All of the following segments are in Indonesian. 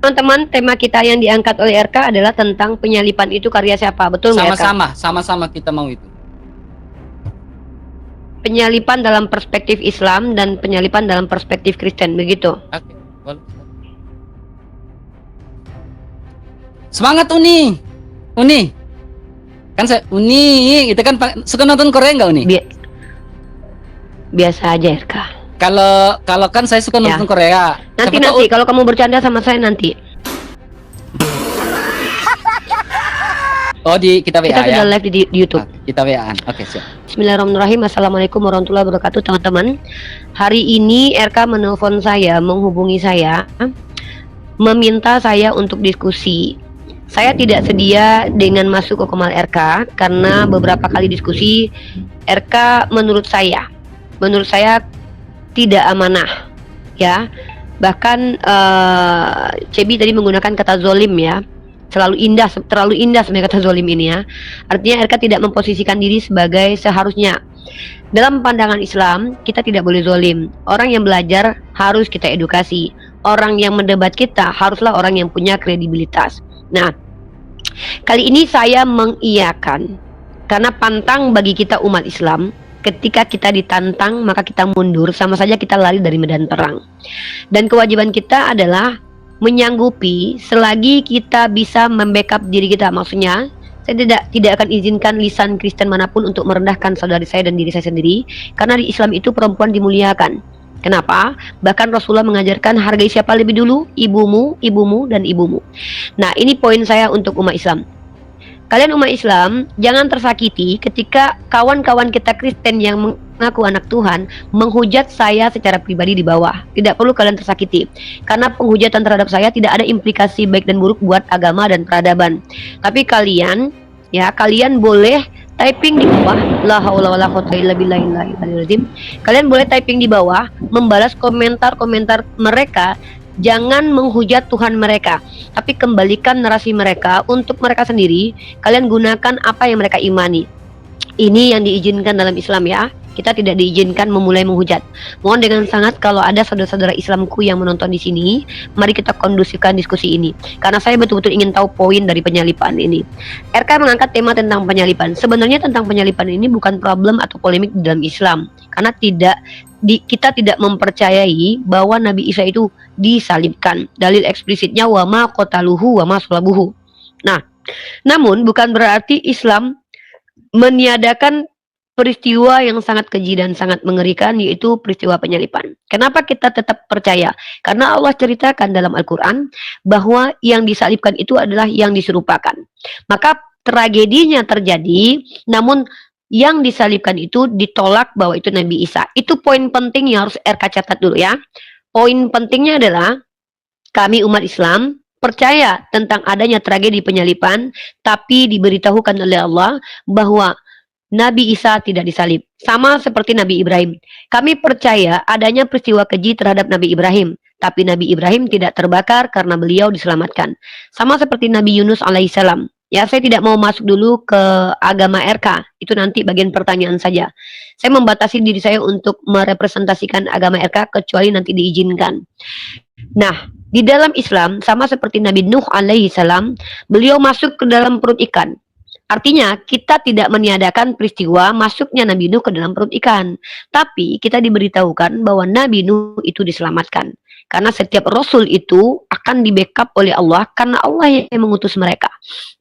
Teman-teman, tema kita yang diangkat oleh RK adalah tentang penyalipan itu karya siapa, betul nggak RK? Sama-sama kita mau itu. Penyalipan dalam perspektif Islam dan penyalipan dalam perspektif Kristen, begitu? Oke, boleh. Semangat Uni. Kan saya Uni, itu kan suka nonton Korea nggak Uni? Biasa aja RK. Kalau kan saya suka nonton Korea. Nanti kalau kamu bercanda sama saya nanti. Oh, kita WA kita sudah live di YouTube. Kita WA-an. Oke, siap. Bismillahirrahmanirrahim. Assalamualaikum warahmatullahi wabarakatuh, teman-teman. Hari ini RK menelpon saya, menghubungi saya, meminta saya untuk diskusi. Saya tidak sedia dengan masuk ke Komal RK karena beberapa kali diskusi RK menurut saya tidak amanah, ya. Bahkan Cebi tadi menggunakan kata zolim, ya. Terlalu indah sebenarnya kata zolim ini, ya. Artinya RK tidak memposisikan diri sebagai seharusnya. Dalam pandangan Islam, kita tidak boleh zolim. Orang yang belajar harus kita edukasi. Orang yang mendebat kita haruslah orang yang punya kredibilitas. Nah, kali ini saya mengiyakan karena pantang bagi kita umat Islam. Ketika kita ditantang, maka kita mundur, sama saja kita lari dari medan perang. Dan kewajiban kita adalah menyanggupi selagi kita bisa membackup diri kita. Maksudnya, saya tidak akan izinkan lisan Kristen manapun untuk merendahkan saudari saya dan diri saya sendiri, karena di Islam itu perempuan dimuliakan. Kenapa? Bahkan Rasulullah mengajarkan hargai siapa lebih dulu? Ibumu, ibumu, dan ibumu. Nah, ini poin saya untuk umat Islam. Kalian umat Islam, jangan tersakiti ketika kawan-kawan kita Kristen yang mengaku anak Tuhan menghujat saya secara pribadi di bawah. Tidak perlu kalian tersakiti, karena penghujatan terhadap saya tidak ada implikasi baik dan buruk buat agama dan peradaban. Tapi kalian boleh typing di bawah, la haula wala quwwata illa billahil azim. Kalian boleh typing di bawah, membalas komentar-komentar mereka. Jangan menghujat Tuhan mereka, tapi kembalikan narasi mereka untuk mereka sendiri. Kalian gunakan apa yang mereka imani. Ini yang diizinkan dalam Islam, ya. Kita tidak diizinkan memulai menghujat. Mohon dengan sangat kalau ada saudara-saudara Islamku yang menonton di sini, mari kita kondusifkan diskusi ini. Karena saya betul-betul ingin tahu poin dari penyalipan ini. RK mengangkat tema tentang penyalipan. Sebenarnya tentang penyalipan ini bukan problem atau polemik di dalam Islam. Karena kita tidak mempercayai bahwa Nabi Isa itu disalibkan. Dalil eksplisitnya wa ma qataluhu wa ma salabuhu. Nah, namun bukan berarti Islam meniadakan peristiwa yang sangat keji dan sangat mengerikan, yaitu peristiwa penyalipan. Kenapa kita tetap percaya? Karena Allah ceritakan dalam Al-Quran bahwa yang disalibkan itu adalah yang diserupakan. Maka tragedinya terjadi, namun yang disalibkan itu ditolak bahwa itu Nabi Isa. Itu poin penting yang harus RK catat dulu, ya. Poin pentingnya adalah kami umat Islam percaya tentang adanya tragedi penyalipan, tapi diberitahukan oleh Allah bahwa Nabi Isa tidak disalib. Sama seperti Nabi Ibrahim. Kami percaya adanya peristiwa keji terhadap Nabi Ibrahim, tapi Nabi Ibrahim tidak terbakar karena beliau diselamatkan. Sama seperti Nabi Yunus alaihissalam. Ya, saya tidak mau masuk dulu ke agama RK. Itu nanti bagian pertanyaan saja. Saya membatasi diri saya untuk merepresentasikan agama RK kecuali nanti diizinkan. Nah, di dalam Islam sama seperti Nabi Nuh alaihissalam, beliau masuk ke dalam perut ikan. Artinya kita tidak meniadakan peristiwa masuknya Nabi Nuh ke dalam perut ikan. Tapi kita diberitahukan bahwa Nabi Nuh itu diselamatkan. Karena setiap Rasul itu akan di-backup oleh Allah karena Allah yang mengutus mereka.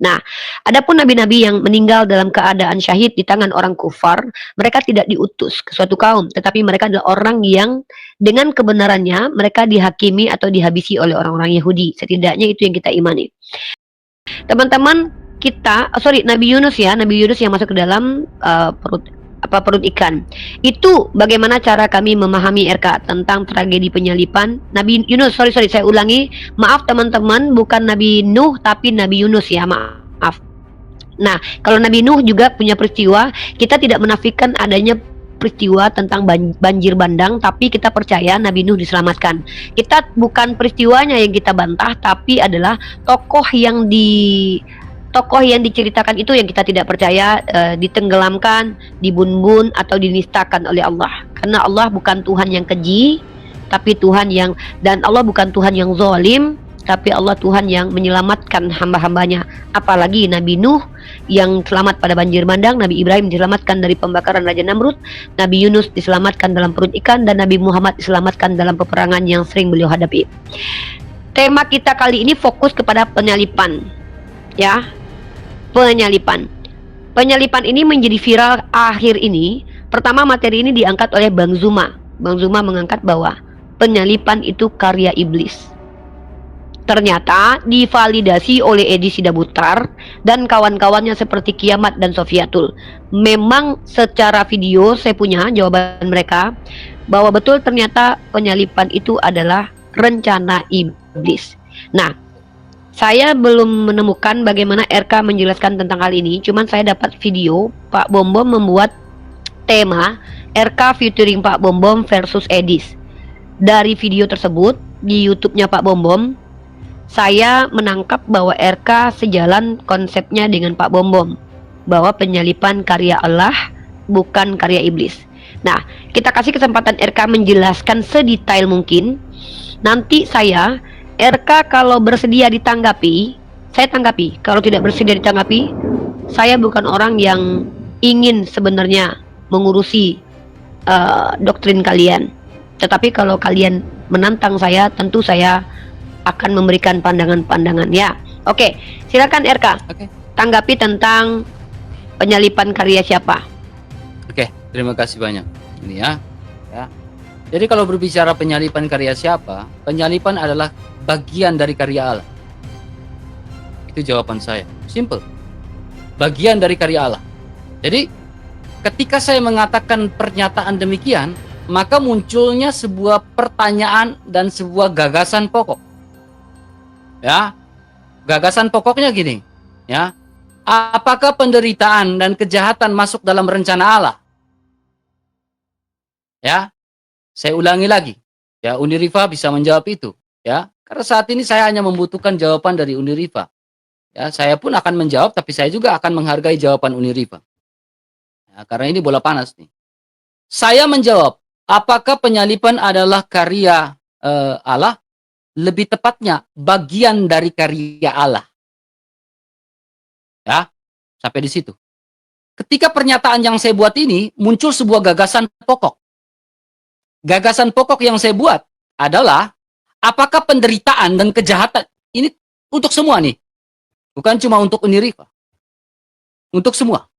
Nah, adapun nabi-nabi yang meninggal dalam keadaan syahid di tangan orang kufar, mereka tidak diutus ke suatu kaum, tetapi mereka adalah orang yang dengan kebenarannya mereka dihakimi atau dihabisi oleh orang-orang Yahudi. Setidaknya itu yang kita imani. Teman-teman, Nabi Yunus yang masuk ke dalam perut ikan. Itu bagaimana cara kami memahami RK tentang tragedi penyalipan Nabi Yunus. Saya ulangi, maaf teman-teman, bukan Nabi Nuh tapi Nabi Yunus, ya, maaf. Nah, kalau Nabi Nuh juga punya peristiwa, kita tidak menafikan adanya peristiwa tentang banjir bandang, tapi kita percaya Nabi Nuh diselamatkan. Kita bukan peristiwanya yang kita bantah, tapi adalah tokoh yang diceritakan itu yang kita tidak percaya ditenggelamkan, dibun-bun atau dinistakan oleh Allah. Karena Allah bukan Tuhan yang keji, tapi dan Allah bukan Tuhan yang zalim, tapi Allah Tuhan yang menyelamatkan hamba-hambanya. Apalagi Nabi Nuh yang selamat pada banjir bandang, Nabi Ibrahim diselamatkan dari pembakaran Raja Namrud, Nabi Yunus diselamatkan dalam perut ikan, dan Nabi Muhammad diselamatkan dalam peperangan yang sering beliau hadapi. Tema kita kali ini fokus kepada penyalipan, ya, penyalipan. Penyalipan ini menjadi viral akhir ini. Pertama, materi ini diangkat oleh Bang Zuma. Bang Zuma mengangkat bahwa penyalipan itu karya iblis. Ternyata divalidasi oleh Edi Sidabutar dan kawan-kawannya seperti Kiamat dan Sofiatul. Memang secara video saya punya jawaban mereka bahwa betul ternyata penyalipan itu adalah rencana iblis. Nah, saya belum menemukan bagaimana RK menjelaskan tentang hal ini, cuman saya dapat video Pak Bom Bom membuat tema RK featuring Pak Bom Bom versus Edis. Dari video tersebut di YouTube-nya Pak Bom Bom, saya menangkap bahwa RK sejalan konsepnya dengan Pak Bom Bom, bahwa penyalipan karya Allah bukan karya iblis. Nah, kita kasih kesempatan RK menjelaskan sedetail mungkin. Nanti saya, RK kalau bersedia ditanggapi, saya tanggapi. Kalau tidak bersedia ditanggapi, saya bukan orang yang ingin sebenarnya mengurusi doktrin kalian. Tetapi kalau kalian menantang saya, tentu saya akan memberikan pandangan-pandangan, ya. Oke, silakan RK. Oke. Tanggapi tentang penyalipan karya siapa. Oke, terima kasih banyak. Ini ya. Jadi kalau berbicara penyalipan karya siapa, penyalipan adalah bagian dari karya Allah. Itu jawaban saya. Simple. Bagian dari karya Allah. Jadi ketika saya mengatakan pernyataan demikian, maka munculnya sebuah pertanyaan dan sebuah gagasan pokok. Ya, gagasan pokoknya gini, ya, apakah penderitaan dan kejahatan masuk dalam rencana Allah? Ya, saya ulangi lagi, ya, Uniriva bisa menjawab itu, ya, karena saat ini saya hanya membutuhkan jawaban dari Uniriva. Ya, saya pun akan menjawab, tapi saya juga akan menghargai jawaban Uniriva. Ya, karena ini bola panas nih. Saya menjawab, apakah penyalipan adalah karya Allah? Lebih tepatnya bagian dari karya Allah. Ya, sampai di situ. Ketika pernyataan yang saya buat ini muncul sebuah gagasan pokok. Gagasan pokok yang saya buat adalah apakah penderitaan dan kejahatan ini untuk semua nih. Bukan cuma untuk Uniriva. Untuk semua.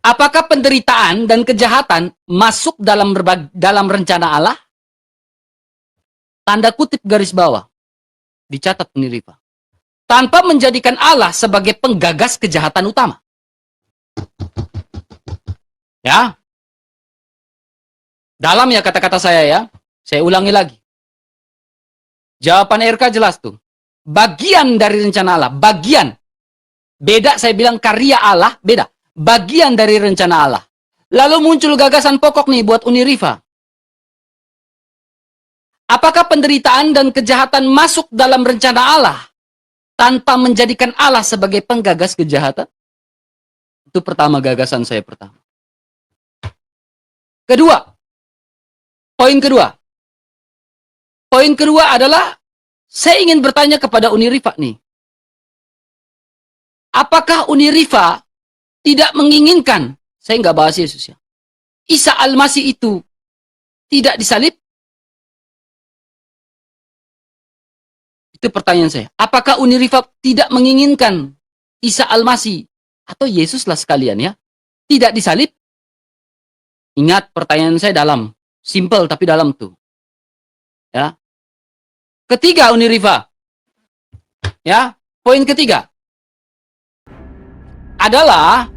Apakah penderitaan dan kejahatan masuk dalam rencana Allah? Tanda kutip garis bawah, dicatat Uniriva. Tanpa menjadikan Allah sebagai penggagas kejahatan utama. Ya. Dalam ya kata-kata saya ya. Saya ulangi lagi. Jawaban RK jelas tuh. Bagian dari rencana Allah. Bagian. Beda saya bilang karya Allah, beda. Bagian dari rencana Allah. Lalu muncul gagasan pokok nih buat Uniriva. Apakah penderitaan dan kejahatan masuk dalam rencana Allah tanpa menjadikan Allah sebagai penggagas kejahatan? Itu pertama, gagasan saya pertama. Kedua, poin kedua adalah saya ingin bertanya kepada Uniriva nih. Apakah Uniriva tidak menginginkan, saya nggak bahas Yesus ya, Isa Al-Masih itu tidak disalib? Itu pertanyaan saya. Apakah Uniriva tidak menginginkan Isa Al-Masih atau Yesus lah sekalian ya, tidak disalib? Ingat pertanyaan saya dalam, simple tapi dalam tuh. Ya. Ketiga Uniriva. Ya, poin ketiga adalah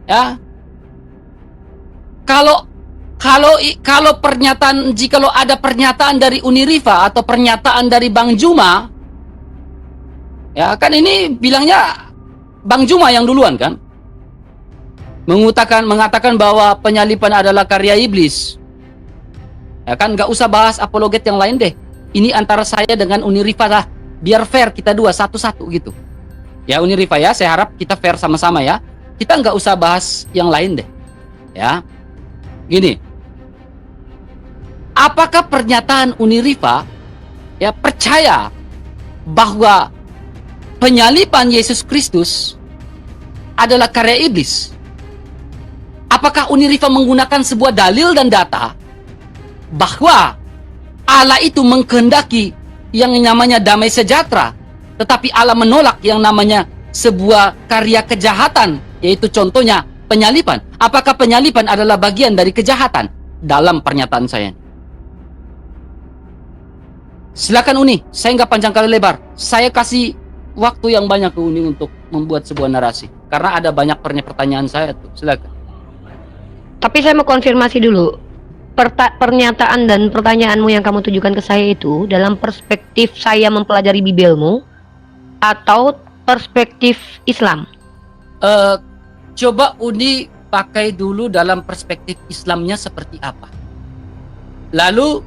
ya, kalau pernyataan, jikalau ada pernyataan dari Uniriva atau pernyataan dari Bang Juma, ya kan ini bilangnya Bang Juma yang duluan kan, mengatakan bahwa penyalipan adalah karya iblis. Ya kan, nggak usah bahas apologet yang lain deh. Ini antara saya dengan Uniriva lah, biar fair kita dua satu-satu gitu. Ya Uniriva ya, saya harap kita fair sama-sama ya. Kita nggak usah bahas yang lain deh. Ya, gini. Apakah pernyataan Uniriva ya percaya bahwa penyaliban Yesus Kristus adalah karya iblis? Apakah Uniriva menggunakan sebuah dalil dan data bahwa Allah itu mengkehendaki yang namanya damai sejahtera, tetapi Allah menolak yang namanya sebuah karya kejahatan, yaitu contohnya penyaliban? Apakah penyaliban adalah bagian dari kejahatan dalam pernyataan saya? Silakan Uni, saya nggak panjang kali lebar. Saya kasih waktu yang banyak ke Uni untuk membuat sebuah narasi, karena ada banyak pertanyaan saya tuh. Silakan. Tapi saya mau konfirmasi dulu. Pernyataan dan pertanyaanmu yang kamu tujukan ke saya itu dalam perspektif saya mempelajari Bibelmu atau perspektif Islam? Coba Uni pakai dulu dalam perspektif Islamnya seperti apa. Lalu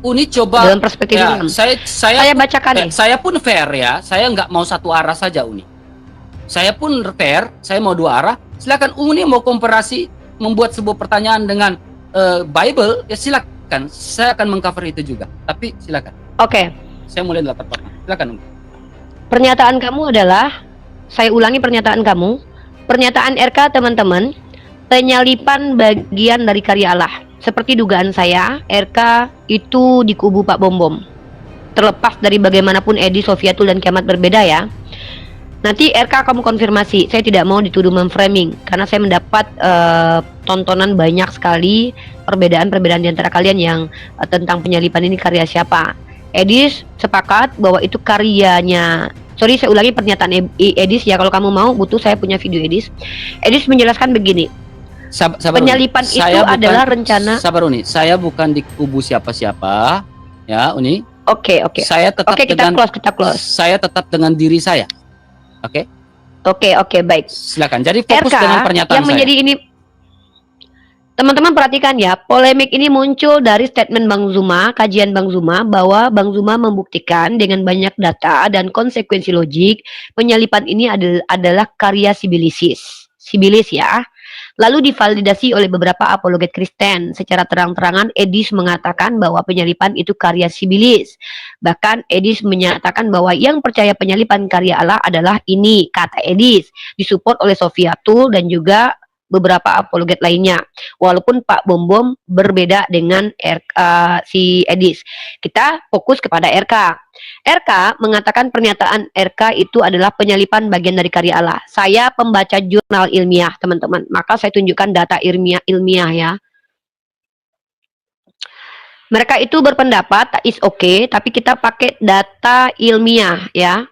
Uni coba Dalam perspektif ya, Islam. saya bacakan nih. Saya pun fair ya. Saya nggak mau satu arah saja Uni. Saya pun fair. Saya mau dua arah. Silakan Uni mau komparasi, membuat sebuah pertanyaan dengan Bible, ya silakan. Saya akan mengcover itu juga. Tapi silakan. Oke. Saya mulai dari latar belakang. Silakan Uni. Pernyataan kamu adalah, saya ulangi pernyataan kamu. Pernyataan RK teman-teman, penyalipan bagian dari karya Allah. Seperti dugaan saya, RK itu di kubu Pak Bom Bom. Terlepas dari bagaimanapun Edi, Sofiatul, dan Kiamat berbeda ya. Nanti RK kamu konfirmasi. Saya tidak mau dituduh memframing, karena saya mendapat tontonan banyak sekali perbedaan-perbedaan di antara kalian yang tentang penyalipan ini karya siapa. Edis sepakat bahwa itu karyanya. Sorry, saya ulangi pernyataan Edis ya. Kalau kamu mau, butuh saya punya video Edis. Edis menjelaskan begini. Sabar, Penyalipan Uni. itu adalah rencana. Sabar Uni, saya bukan di kubu siapa-siapa, ya Uni. Oke. Saya tetap Kita close. Saya tetap dengan diri saya. Oke. Oke, baik. Silakan. Jadi fokus RK dengan pernyataan yang menjadi saya. ini. Teman-teman perhatikan ya, polemik ini muncul dari statement Bang Zuma, kajian Bang Zuma, bahwa Bang Zuma membuktikan dengan banyak data dan konsekuensi logik, penyalipan ini adalah karya Sibilis ya. Lalu divalidasi oleh beberapa apologet Kristen. Secara terang-terangan Edis mengatakan bahwa penyalipan itu karya Sibilis. Bahkan Edis menyatakan bahwa yang percaya penyalipan karya Allah adalah ini, kata Edis, disupport oleh Sofiatul dan juga beberapa apologet lainnya. Walaupun Pak Bom Bom berbeda dengan si Edis. Kita fokus kepada RK. RK mengatakan pernyataan RK itu adalah penyalipan bagian dari karya Allah. Saya pembaca jurnal ilmiah, teman-teman. Maka saya tunjukkan data ilmiah ya. Mereka itu berpendapat is okay, tapi kita pakai data ilmiah ya.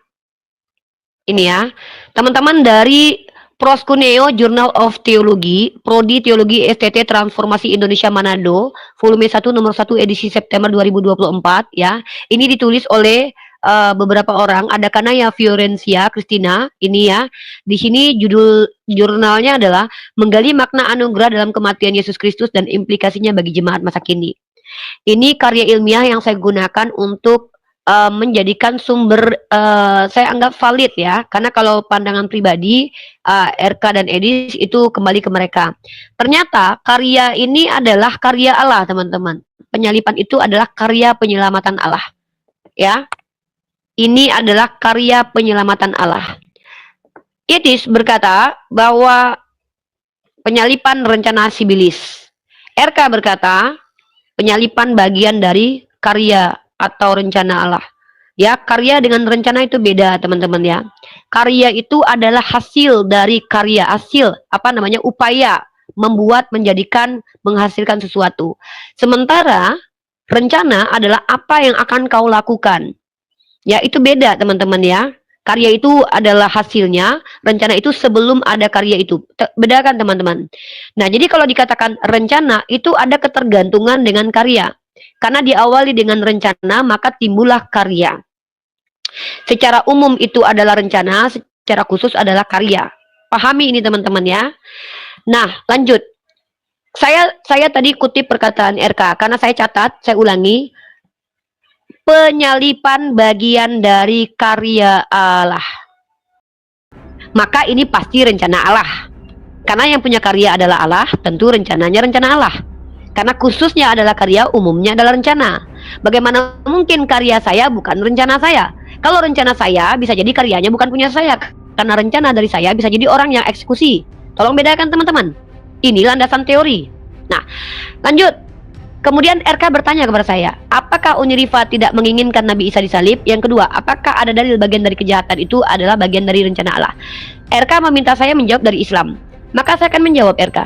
Ini ya. Teman-teman dari Proskuneo Journal of Theology, Prodi Teologi STT Transformasi Indonesia Manado, volume 1 nomor 1 edisi September 2024 ya. Ini ditulis oleh beberapa orang, ada Kanaya Fiorencia Christina ini ya. Di sini judul jurnalnya adalah Menggali Makna Anugerah dalam Kematian Yesus Kristus dan Implikasinya bagi Jemaat Masa Kini. Ini karya ilmiah yang saya gunakan untuk menjadikan sumber saya anggap valid ya, karena kalau pandangan pribadi RK dan Edis itu kembali ke mereka. Ternyata karya ini adalah karya Allah, teman-teman. Penyalipan itu adalah karya penyelamatan Allah ya. Ini adalah karya penyelamatan Allah. Edis berkata bahwa penyalipan rencana Sibilis. RK berkata penyalipan bagian dari karya atau rencana Allah. Ya, karya dengan rencana itu beda, teman-teman ya. Karya itu adalah hasil dari karya, upaya membuat, menjadikan, menghasilkan sesuatu. Sementara rencana adalah apa yang akan kau lakukan. Ya, itu beda, teman-teman ya. Karya itu adalah hasilnya, rencana itu sebelum ada karya itu. Bedakan, teman-teman. Nah, jadi kalau dikatakan rencana itu ada ketergantungan dengan karya. Karena diawali dengan rencana, maka timbullah karya. Secara umum itu adalah rencana, secara khusus adalah karya. Pahami ini teman-teman ya. Nah, lanjut. Saya tadi kutip perkataan RK, karena saya catat, saya ulangi. Penyalipan bagian dari karya Allah. Maka ini pasti rencana Allah. Karena yang punya karya adalah Allah, tentu rencananya rencana Allah. Karena khususnya adalah karya, umumnya adalah rencana. Bagaimana mungkin karya saya bukan rencana saya? Kalau rencana saya bisa jadi karyanya bukan punya saya, karena rencana dari saya bisa jadi orang yang eksekusi. Tolong bedakan teman-teman. Ini landasan teori. Nah, lanjut. Kemudian RK bertanya kepada saya, apakah Unirifa tidak menginginkan Nabi Isa disalib? Yang kedua, apakah ada dalil bagian dari kejahatan itu adalah bagian dari rencana Allah? RK meminta saya menjawab dari Islam. Maka saya akan menjawab RK.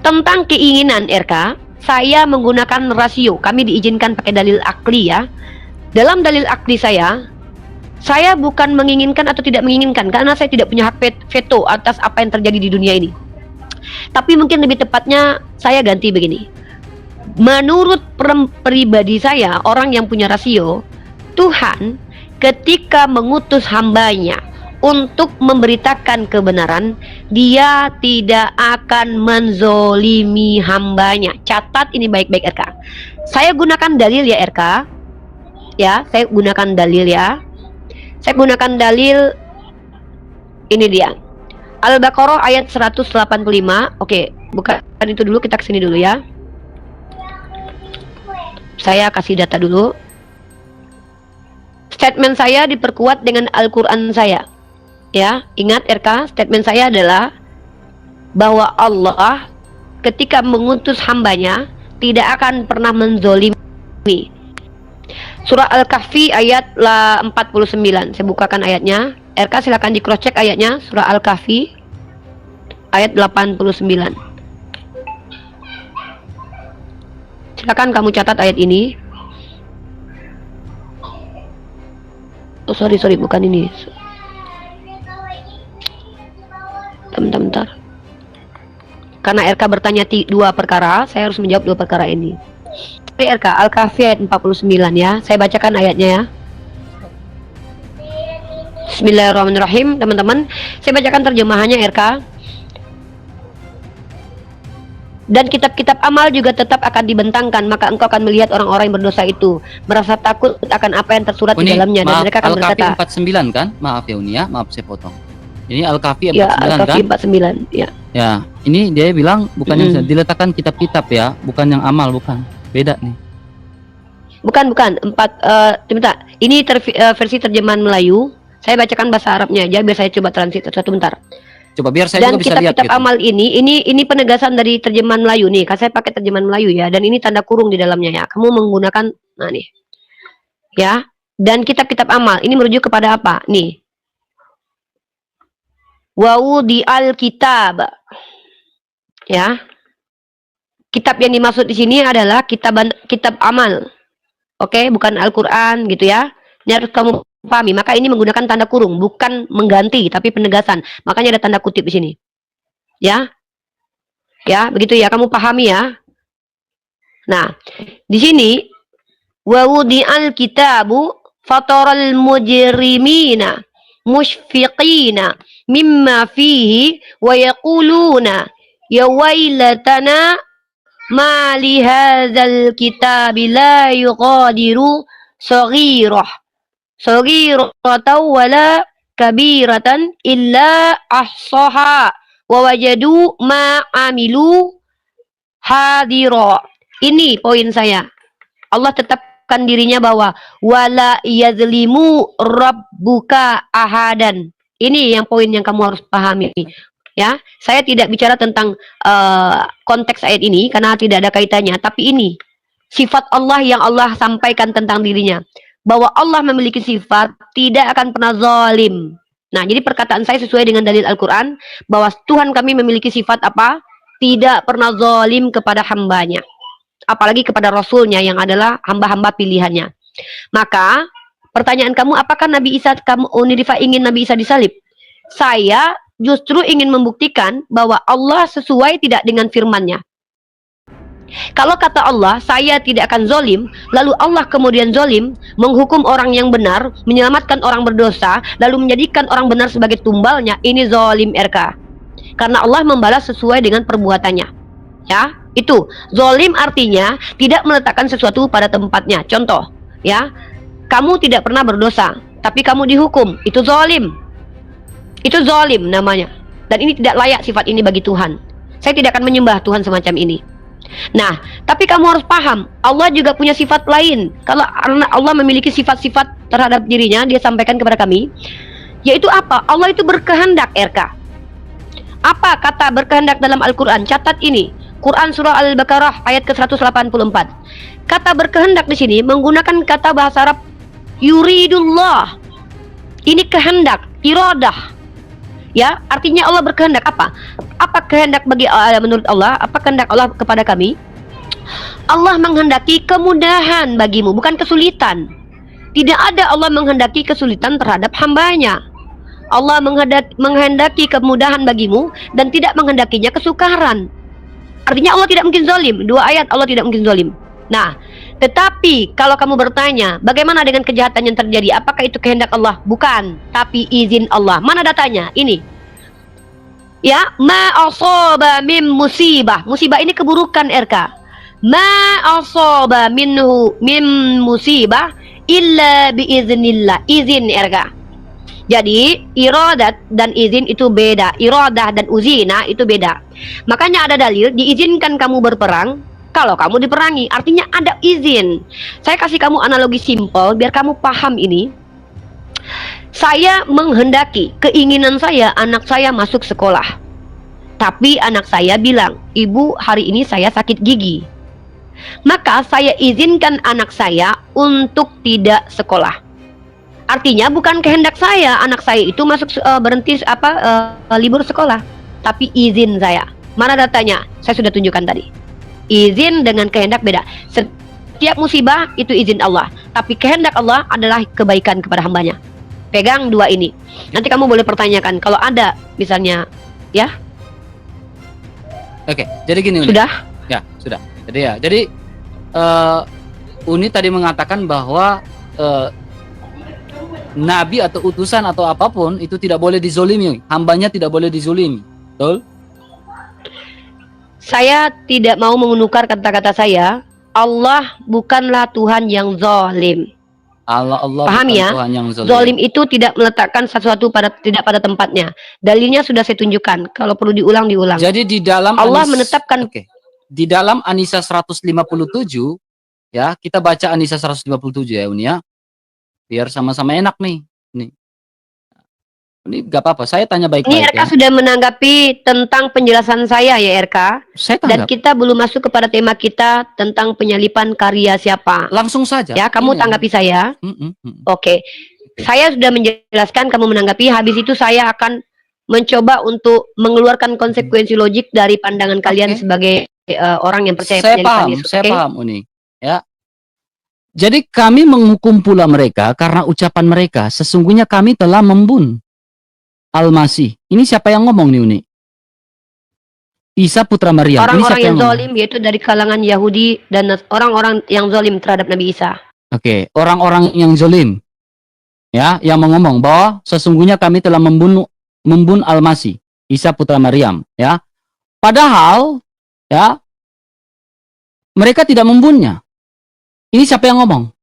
Tentang keinginan RK, saya menggunakan rasio. Kami diizinkan pakai dalil akli ya. Dalam dalil akli saya bukan menginginkan atau tidak menginginkan, karena saya tidak punya hak veto atas apa yang terjadi di dunia ini. Tapi mungkin lebih tepatnya saya ganti begini. Menurut pribadi saya, orang yang punya rasio, Tuhan ketika mengutus hambanya untuk memberitakan kebenaran, dia tidak akan menzolimi hambanya. Catat ini baik-baik RK. Saya gunakan dalil ya RK. Ya, saya gunakan dalil ya. Saya gunakan dalil, ini dia. Al-Baqarah ayat 185. Oke, bukan itu dulu, kita kesini dulu ya. Saya kasih data dulu. Statement saya diperkuat dengan Al-Quran saya. Ya, ingat RK, statement saya adalah bahwa Allah ketika mengutus hambanya tidak akan pernah menzolimi. Surah Al-Kahfi ayat 49. Saya bukakan ayatnya. RK silakan di cross check ayatnya. Surah Al-Kahfi ayat 89. Silakan kamu catat ayat ini. Oh sorry bukan ini. Bentar. Karena RK bertanya dua perkara, saya harus menjawab dua perkara ini. RK Al-Kahfi ayat 49 ya. Saya bacakan ayatnya ya. Bismillahirrahmanirrahim, teman-teman. Saya bacakan terjemahannya RK. Dan kitab-kitab amal juga tetap akan dibentangkan, maka engkau akan melihat orang-orang yang berdosa itu merasa takut akan apa yang tersurat di dalamnya, dan mereka akan berkata, Al-Kahfi 49 kan? Maaf ya Uni ya, maaf saya potong. Ini Al-Kahfi 49 ya, Al-Kahfi kan? 49 ya. Ya, ini dia bilang bukan yang diletakkan kitab-kitab ya, bukan yang amal, bukan. Beda nih. Bukan. Bentar. Ini versi terjemahan Melayu. Saya bacakan bahasa Arabnya aja, biar saya coba translate satu bentar. Coba biar saya dan juga bisa lihat kitab-kitab gitu. amal ini penegasan dari terjemahan Melayu nih. Kan saya pakai terjemahan Melayu ya, dan ini tanda kurung di dalamnya ya. Kamu menggunakan, nah nih. Ya, dan kitab-kitab amal ini merujuk kepada apa? Nih. Wawudi al-kitab. Ya. Kitab yang dimaksud di sini adalah kitab amal. Oke, bukan Al-Qur'an gitu ya. Ini harus kamu pahami. Maka ini menggunakan tanda kurung, bukan mengganti tapi penegasan. Makanya ada tanda kutip di sini. Ya. Ya, begitu ya, kamu pahami ya. Nah, di sini wawudi'al kitabu fataral mujrimina mushfiqina mimma fihi wa yaquluna ya wailatana ma li hadzal kitabi la yughadiru saghiratan wala kabiratan illa ahsaha wa wajadu ma amilu hadira. Ini poin saya. Allah tetapkan dirinya bahwa wala yazlimu rabbuka ahadan. Ini yang poin yang kamu harus pahami. Ya, saya tidak bicara tentang konteks ayat ini karena tidak ada kaitannya, tapi ini sifat Allah yang Allah sampaikan tentang dirinya, bahwa Allah memiliki sifat tidak akan pernah zalim. Nah, jadi perkataan saya sesuai dengan dalil Al-Qur'an bahwa Tuhan kami memiliki sifat apa? Tidak pernah zalim kepada hambanya, apalagi kepada Rasulnya yang adalah hamba-hamba pilihannya. Maka pertanyaan kamu, apakah Nabi Isa, kamu Unirifa ingin Nabi Isa disalib? Saya justru ingin membuktikan bahwa Allah sesuai tidak dengan firman-Nya. Kalau kata Allah, saya tidak akan zolim, lalu Allah kemudian zolim, menghukum orang yang benar, menyelamatkan orang berdosa, lalu menjadikan orang benar sebagai tumbalnya, ini zolim RK. Karena Allah membalas sesuai dengan perbuatannya. Ya, itu zolim artinya tidak meletakkan sesuatu pada tempatnya. Contoh, ya, kamu tidak pernah berdosa, tapi kamu dihukum, itu zolim. Itu zalim namanya. Dan ini tidak layak sifat ini bagi Tuhan. Saya tidak akan menyembah Tuhan semacam ini. Nah, tapi kamu harus paham, Allah juga punya sifat lain. Kalau Allah memiliki sifat-sifat terhadap dirinya, dia sampaikan kepada kami, yaitu apa? Allah itu berkehendak, RK. Apa kata berkehendak dalam Al-Quran? Catat ini, Quran surah Al-Baqarah ayat ke-184. Kata berkehendak di sini menggunakan kata bahasa Arab yuridullah. Ini kehendak, iradah. Ya, artinya Allah berkehendak apa? Apa kehendak bagi menurut Allah? Apa kehendak Allah kepada kami? Allah menghendaki kemudahan bagimu, bukan kesulitan. Tidak ada Allah menghendaki kesulitan terhadap hambanya. Allah menghendaki kemudahan bagimu dan tidak menghendakinya kesukaran. Artinya Allah tidak mungkin zalim. Dua ayat Allah tidak mungkin zalim. Nah, tetapi kalau kamu bertanya, bagaimana dengan kejahatan yang terjadi? Apakah itu kehendak Allah? Bukan, tapi izin Allah. Mana datanya? Ini. Ya, ma asaba min musibah. Musibah ini keburukan, RK. Ma asaba minhu min musibah illa biiznillah. Izin, RK. Jadi iradat dan izin itu beda. Iradah dan uzina itu beda. Makanya ada dalil diizinkan kamu berperang kalau kamu diperangi. Artinya ada izin. Saya kasih kamu analogi simpel biar kamu paham ini. Saya menghendaki, keinginan saya anak saya masuk sekolah. Tapi anak saya bilang, "Ibu, hari ini saya sakit gigi." Maka saya izinkan anak saya untuk tidak sekolah. Artinya bukan kehendak saya anak saya itu masuk berhenti libur sekolah, tapi izin saya. Mana datanya? Saya sudah tunjukkan tadi. Izin dengan kehendak beda. Setiap musibah itu izin Allah, tapi kehendak Allah adalah kebaikan kepada hambanya. Pegang dua ini. Nanti kamu boleh pertanyakan kalau ada misalnya, ya. Oke, jadi gini Uni. Sudah? Ya, sudah. Jadi Uni tadi mengatakan bahwa nabi atau utusan atau apapun itu tidak boleh dizolimi, hambanya tidak boleh dizolimi, betul? Saya tidak mau menukar kata-kata saya. Allah bukanlah Tuhan yang zalim. Allah Paham bukan ya? Tuhan yang zalim. Zalim itu tidak meletakkan sesuatu tidak pada tempatnya. Dalilnya sudah saya tunjukkan. Kalau perlu diulang. Jadi di dalam Allah menetapkan. Di dalam An-Nisa 157 ya, kita baca An-Nisa 157 ya Uni ya. Biar sama-sama enak nih. Ini gak apa-apa, saya tanya baik-baik. Ini RK sudah menanggapi tentang penjelasan saya ya RK. Dan kita belum masuk kepada tema kita tentang penyalipan karya siapa. Langsung saja. Ya, kamu tanggapi saya. Oke. Saya sudah menjelaskan, kamu menanggapi. Habis itu saya akan mencoba untuk mengeluarkan konsekuensi logik dari pandangan kalian sebagai orang yang percaya penyalipan Yesus. Saya paham Uni. Ya. Jadi kami menghukum pula mereka karena ucapan mereka, sesungguhnya kami telah membunuh Al-Masih. Ini siapa yang ngomong nih Uni? Isa putra Maryam. Orang-orang yang zalim, yaitu dari kalangan Yahudi dan orang-orang yang zalim terhadap Nabi Isa. Oke, orang-orang yang zalim. Ya, yang mengomong bahwa sesungguhnya kami telah membunuh Al-Masih, Isa putra Maryam, ya. Padahal ya mereka tidak membunuhnya. Ini siapa yang ngomong?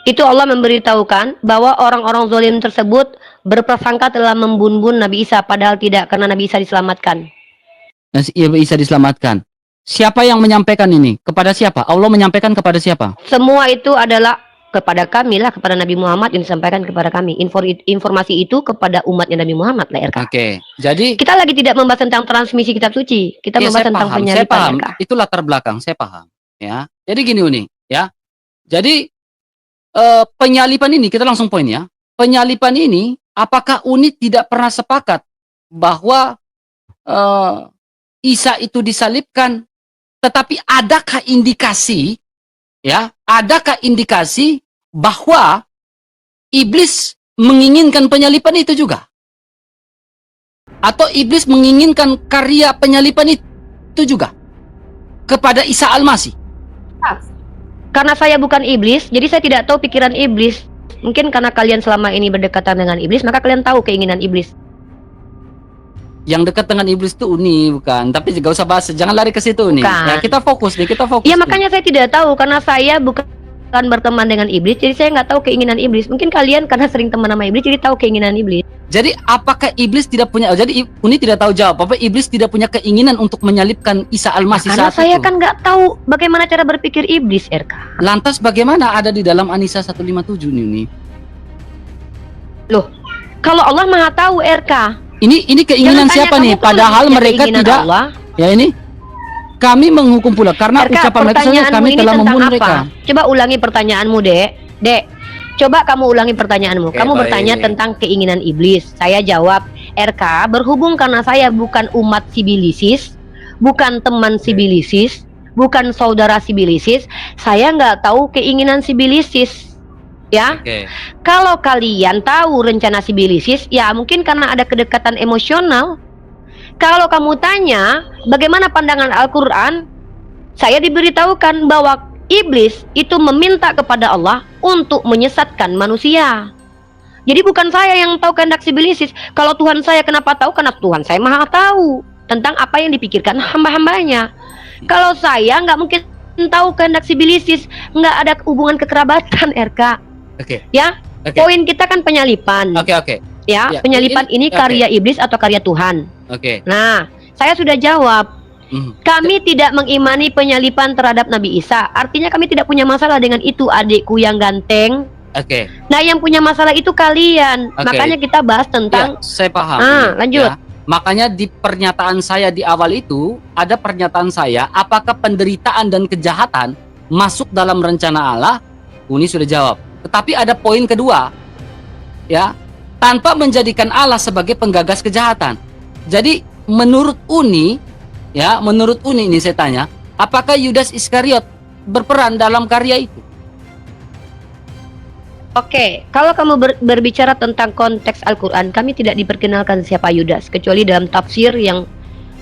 Itu Allah memberitahukan bahwa orang-orang zalim tersebut berprasangka telah membunuh Nabi Isa, padahal tidak, karena Nabi Isa diselamatkan. Nabi Isa diselamatkan. Siapa yang menyampaikan ini? Kepada siapa? Allah menyampaikan kepada siapa? Semua itu adalah kepada kami lah, kepada Nabi Muhammad yang disampaikan kepada kami. Informasi itu kepada umatnya Nabi Muhammad lah, RK. Oke, jadi kita lagi tidak membahas tentang transmisi kitab suci. Kita membahas tentang penyalipan. Saya paham. Itu latar belakang, saya paham. Ya, jadi gini Uni, ya. Jadi penyalipan ini kita langsung poin ya. Penyalipan ini, apakah Uni tidak pernah sepakat bahwa Isa itu disalibkan, tetapi adakah indikasi, ya, adakah indikasi bahwa iblis menginginkan penyalipan itu juga? Atau iblis menginginkan karya penyalipan itu juga kepada Isa Al-Masih? Karena saya bukan iblis, jadi saya tidak tahu pikiran iblis. Mungkin karena kalian selama ini berdekatan dengan iblis, maka kalian tahu keinginan iblis. Yang dekat dengan iblis itu Uni, bukan. Tapi gak usah bahas, jangan lari ke situ Uni. Ya, kita fokus nih, kita fokus. Ya makanya saya tidak tahu, karena saya bukan berteman dengan iblis, jadi saya nggak tahu keinginan iblis. Mungkin kalian karena sering teman sama iblis, jadi tahu keinginan iblis. Jadi apakah iblis tidak punya, jadi Uni tidak tahu jawab, apa iblis tidak punya keinginan untuk menyalibkan Isa Al-Masih Karena saat saya itu? kan nggak tahu bagaimana cara berpikir iblis, RK. Lantas bagaimana ada di dalam An-Nisa 157 ini? Loh, kalau Allah Maha tahu, RK. Ini keinginan Jangan siapa tanya nih? kamu Padahal punya mereka keinginan tidak, Allah. ya ini kami menghukum pula karena RK, ucapan mereka saja pertanyaanmu kami ini telah tentang membunuh apa? mereka. Coba ulangi pertanyaanmu, Dek. Dek, coba kamu ulangi pertanyaanmu. Oke, Kamu baik. bertanya tentang keinginan iblis. Saya jawab, RK, berhubung karena saya bukan umat sibilisis, bukan teman sibilisis, bukan saudara sibilisis, saya nggak tahu keinginan sibilisis. Ya, Oke. kalau kalian tahu rencana sibilisis, ya mungkin karena ada kedekatan emosional. Kalau kamu tanya bagaimana pandangan Al-Quran, saya diberitahukan bahwa iblis itu meminta kepada Allah untuk menyesatkan manusia. Jadi bukan saya yang tahu kehendak sibilisis. Kalau Tuhan saya kenapa tahu? Karena Tuhan saya Maha tahu tentang apa yang dipikirkan hamba-hambanya. Kalau saya nggak mungkin tahu kehendak sibilisis, nggak ada hubungan kekerabatan, RK. Oke. Ya, Oke. poin kita kan penyalipan. Oke. Ya, Ya, penyalipan ini- ini karya iblis atau karya Tuhan. Oke. Nah, saya sudah jawab. Mhm. Kami tidak mengimani penyalipan terhadap Nabi Isa. Artinya kami tidak punya masalah dengan itu, adikku yang ganteng. Oke. Nah, yang punya masalah itu kalian. Oke. Makanya kita bahas Ya, tentang saya paham. lanjut. Ya. Makanya di pernyataan saya di awal itu ada pernyataan saya, apakah penderitaan dan kejahatan masuk dalam rencana Allah? Uni sudah jawab. Tetapi ada poin kedua, ya, tanpa menjadikan Allah sebagai penggagas kejahatan. Jadi menurut Uni, ya, menurut Uni ini saya tanya, apakah Yudas Iskariot berperan dalam karya itu? Oke, kalau kamu berbicara tentang konteks Al-Quran, kami tidak diperkenalkan siapa Yudas, kecuali dalam tafsir yang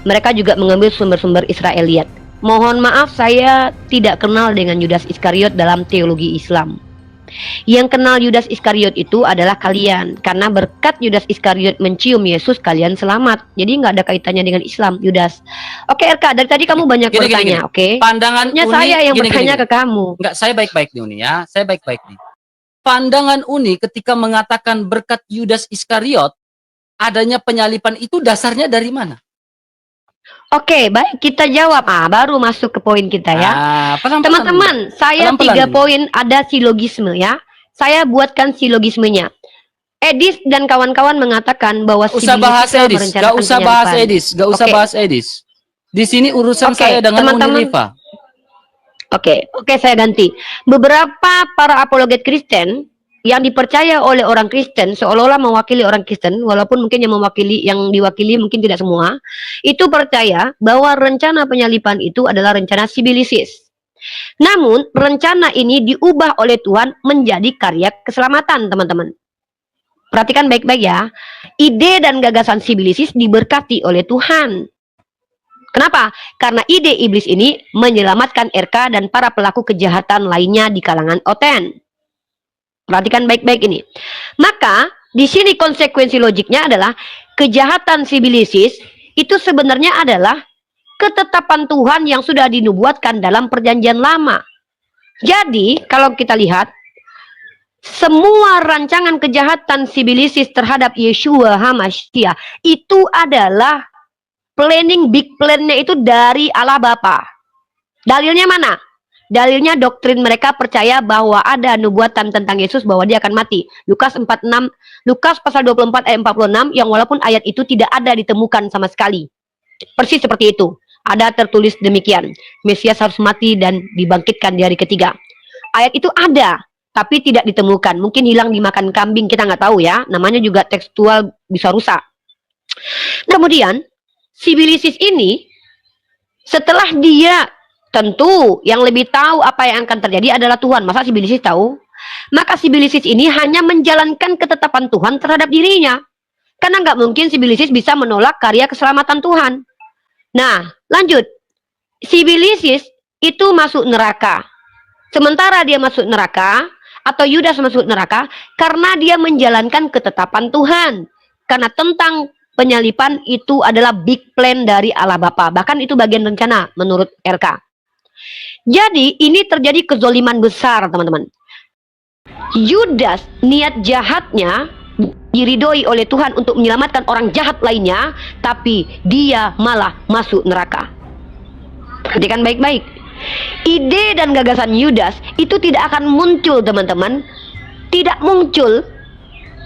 mereka juga mengambil sumber-sumber Israeliat. Mohon maaf, saya tidak kenal dengan Yudas Iskariot dalam teologi Islam. Yang kenal Yudas Iskariot itu adalah kalian, karena berkat Yudas Iskariot mencium Yesus, kalian selamat. Jadi nggak ada kaitannya dengan Islam, Yudas. Oke, RK, dari tadi kamu banyak Gini, bertanya, oke? Pandangan Hanya Uni, saya yang gini, bertanya gini. ke kamu. Enggak, saya baik-baik nih Uni ya. Saya baik-baik nih. Pandangan Uni ketika mengatakan berkat Yudas Iskariot adanya penyalipan itu dasarnya dari mana? Oke, baik, kita jawab. Baru masuk ke poin kita ya. Pelan-pelan. Teman-teman, saya Pelan-pelan 3 ini. poin ada silogisme ya. Saya buatkan silogismenya. Edis dan kawan-kawan mengatakan bahwa Gak usah bahas telah Edis, merencanakan gak usah bahas penyalipan. Edis, gak usah Oke. bahas Edis. Di sini urusan Oke, saya dengan Uni teman-teman. Rifa. Oke, saya ganti. Beberapa para apologet Kristen yang dipercaya oleh orang Kristen seolah-olah mewakili orang Kristen, walaupun mungkin yang diwakili mungkin tidak semua, itu percaya bahwa rencana penyalipan itu adalah rencana sibilisis. Namun, rencana ini diubah oleh Tuhan menjadi karya keselamatan, teman-teman. Perhatikan baik-baik ya. Ide dan gagasan sibilisis diberkati oleh Tuhan. Kenapa? Karena ide iblis ini menyelamatkan RK dan para pelaku kejahatan lainnya di kalangan Oten. Perhatikan baik-baik ini. Maka, di sini konsekuensi logiknya adalah kejahatan sibilisis itu sebenarnya adalah ketetapan Tuhan yang sudah dinubuatkan dalam perjanjian lama. Jadi, kalau kita lihat, semua rancangan kejahatan sibilisis terhadap Yeshua HaMashiach itu adalah planning, big plan-nya itu dari Allah Bapa. Dalilnya mana? Dalilnya doktrin mereka percaya bahwa ada nubuatan tentang Yesus bahwa dia akan mati. Lukas pasal 24 ayat 46 yang walaupun ayat itu tidak ada ditemukan sama sekali. Persis seperti itu. Ada tertulis demikian. Mesias harus mati dan dibangkitkan di hari ketiga. Ayat itu ada, tapi tidak ditemukan. Mungkin hilang dimakan kambing, kita nggak tahu ya. Namanya juga tekstual, bisa rusak. Kemudian, sibilisis ini, setelah dia, tentu yang lebih tahu apa yang akan terjadi adalah Tuhan. Masa sibilisis tahu? Maka sibilisis ini hanya menjalankan ketetapan Tuhan terhadap dirinya. Karena nggak mungkin sibilisis bisa menolak karya keselamatan Tuhan. Nah, lanjut. Sibilisis itu masuk neraka. Sementara dia masuk neraka, atau Yudas masuk neraka, karena dia menjalankan ketetapan Tuhan. Karena tentang penyalipan itu adalah big plan dari Allah Bapa. Bahkan itu bagian rencana menurut RK. Jadi ini terjadi kezoliman besar, teman-teman. Yudas, niat jahatnya, diridhoi oleh Tuhan untuk menyelamatkan orang jahat lainnya, tapi dia malah masuk neraka. Perhatikan baik-baik. Ide dan gagasan Yudas itu tidak akan muncul, teman-teman. Tidak muncul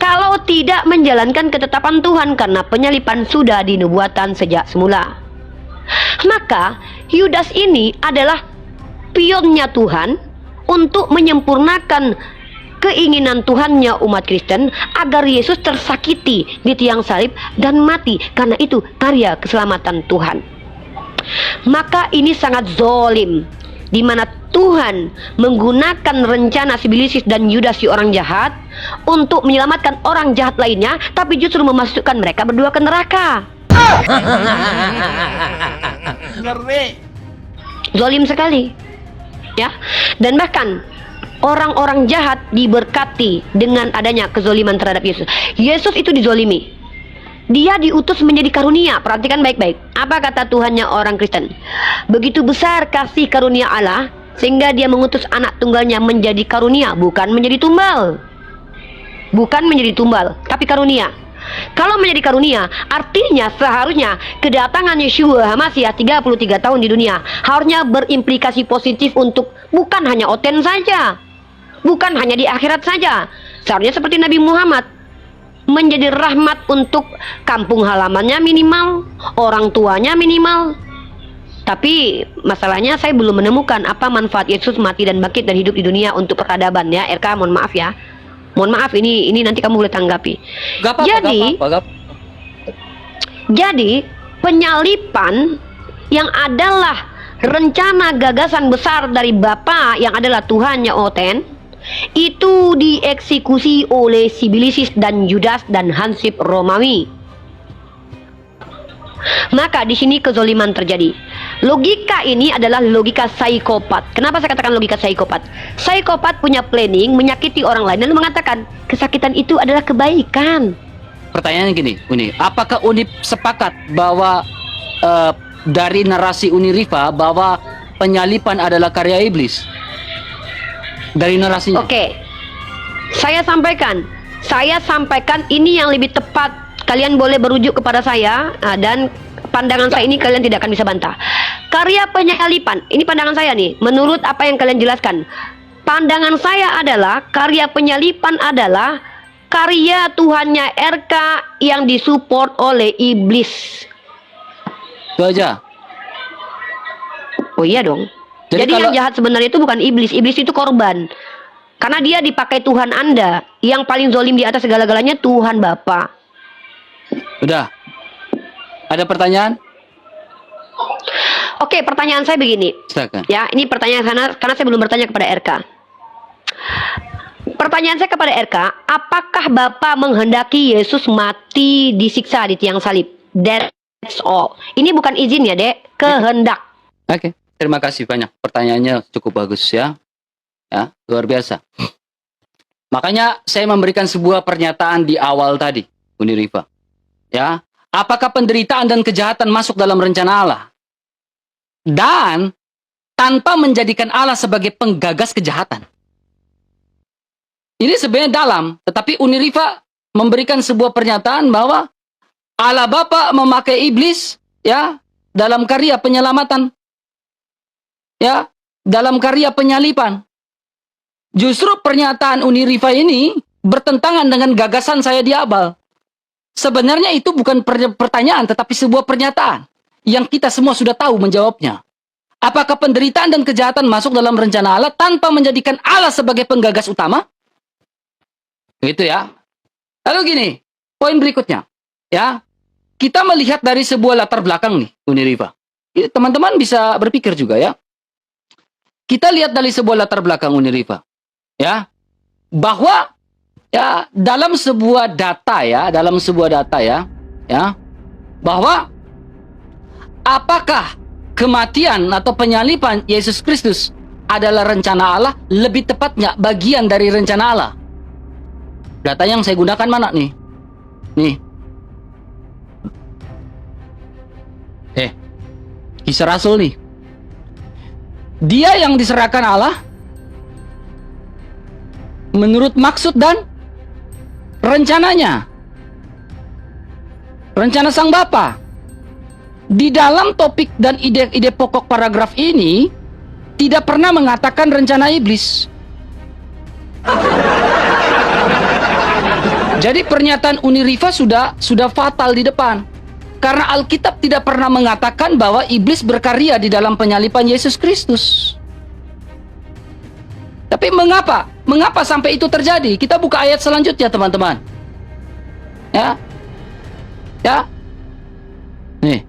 kalau tidak menjalankan ketetapan Tuhan, karena penyalipan sudah dinubuatan sejak semula. Maka Yudas ini adalah pionnya Tuhan untuk menyempurnakan keinginan Tuhannya umat Kristen agar Yesus tersakiti di tiang salib dan mati. Karena itu karya keselamatan Tuhan. Maka ini sangat zolim, di mana Tuhan menggunakan rencana si Bilisis dan Yudas si orang jahat untuk menyelamatkan orang jahat lainnya, tapi justru memasukkan mereka berdua ke neraka. Ngeri. Zolim sekali, ya. Dan bahkan orang-orang jahat diberkati dengan adanya kezoliman terhadap Yesus. Yesus itu dizolimi. Dia diutus menjadi karunia. Perhatikan baik-baik. Apa kata Tuhannya orang Kristen? Begitu besar kasih karunia Allah sehingga dia mengutus anak tunggalnya menjadi karunia, bukan menjadi tumbal. Bukan menjadi tumbal, tapi karunia. Kalau menjadi karunia, artinya seharusnya kedatangan Yeshua HaMasyiah 33 tahun di dunia harusnya berimplikasi positif untuk bukan hanya Oten saja, bukan hanya di akhirat saja. Seharusnya seperti Nabi Muhammad, menjadi rahmat untuk kampung halamannya minimal, orang tuanya minimal. Tapi masalahnya saya belum menemukan apa manfaat Yesus mati dan bangkit dan hidup di dunia untuk peradaban, ya. RK, mohon maaf ya. Mohon maaf, ini nanti kamu boleh tanggapi. Gak apa-apa, Jadi, gak apa-apa. Jadi penyalipan yang adalah rencana gagasan besar dari Bapa yang adalah Tuhannya Oten, itu dieksekusi oleh si Bilisis dan Yudas dan Hansip Romawi. Maka di sini kezoliman terjadi. Logika ini adalah logika psikopat. Kenapa saya katakan logika psikopat? Psikopat punya planning menyakiti orang lain lalu mengatakan kesakitan itu adalah kebaikan. Pertanyaannya gini, Uni, apakah Uni sepakat bahwa dari narasi Uni Rifa bahwa penyalipan adalah karya iblis? Dari narasinya. Oke. Saya sampaikan ini yang lebih tepat. Kalian boleh berujuk kepada saya, dan pandangan saya ini kalian tidak akan bisa bantah. Karya penyalipan, ini pandangan saya nih, menurut apa yang kalian jelaskan. Pandangan saya adalah karya penyalipan adalah karya Tuhannya RK yang disupport oleh iblis. Itu aja. Oh iya dong. Jadi Jadi kalau- yang jahat sebenarnya itu bukan iblis. Iblis itu korban. Karena dia dipakai Tuhan Anda. Yang paling zolim di atas segala-galanya Tuhan Bapa. Udah. Ada pertanyaan? Oke, pertanyaan saya begini. Silakan. Ya, ini pertanyaan karena saya belum bertanya kepada RK. Pertanyaan saya kepada RK, apakah Bapak menghendaki Yesus mati disiksa di tiang salib? That's all. Ini bukan izin ya, Dek. Kehendak. Oke. Terima kasih banyak. Pertanyaannya cukup bagus ya. Ya, luar biasa. Makanya saya memberikan sebuah pernyataan di awal tadi, Uni Rifa. Ya, apakah penderitaan dan kejahatan masuk dalam rencana Allah? Dan tanpa menjadikan Allah sebagai penggagas kejahatan. Ini sebenarnya dalam, tetapi Uni Rifa memberikan sebuah pernyataan bahwa Allah Bapa memakai iblis ya dalam karya penyelamatan. Ya, dalam karya penyalipan. Justru pernyataan Uni Rifa ini bertentangan dengan gagasan saya di awal. Sebenarnya itu bukan pertanyaan, tetapi sebuah pernyataan yang kita semua sudah tahu menjawabnya. Apakah penderitaan dan kejahatan masuk dalam rencana Allah tanpa menjadikan Allah sebagai penggagas utama? Gitu ya. Lalu gini, poin berikutnya. Ya, kita melihat dari sebuah latar belakang nih, Uni Rifa. Ya, teman-teman bisa berpikir juga ya. Kita lihat dari sebuah latar belakang Uni Rifa. Ya, bahwa ya dalam sebuah data ya, bahwa apakah kematian atau penyalipan Yesus Kristus adalah rencana Allah, lebih tepatnya bagian dari rencana Allah. Data yang saya gunakan mana nih? Nih. Kisah Rasul nih. Dia yang diserahkan Allah menurut maksud dan rencananya. rencana Sang Bapa. Di dalam topik dan ide-ide pokok paragraf ini tidak pernah mengatakan rencana iblis. Jadi pernyataan Uni Riva sudah fatal di depan. Karena Alkitab tidak pernah mengatakan bahwa iblis berkarya di dalam penyalipan Yesus Kristus. Tapi mengapa? Mengapa sampai itu terjadi? Kita buka ayat selanjutnya, teman-teman. Ya. Ya. Nih.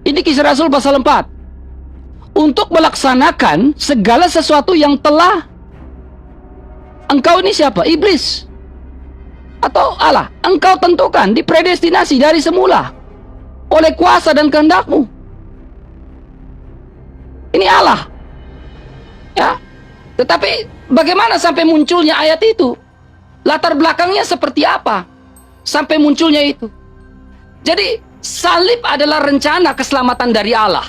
Ini Kisah Rasul pasal 4. Untuk melaksanakan segala sesuatu yang telah engkau ini siapa? Iblis. Atau Allah. Engkau tentukan, dipredestinasi dari semula. Oleh kuasa dan kehendakmu. Ini Allah. Ya. Tetapi bagaimana sampai munculnya ayat itu? Latar belakangnya seperti apa? Sampai munculnya itu. Jadi salib adalah rencana keselamatan dari Allah.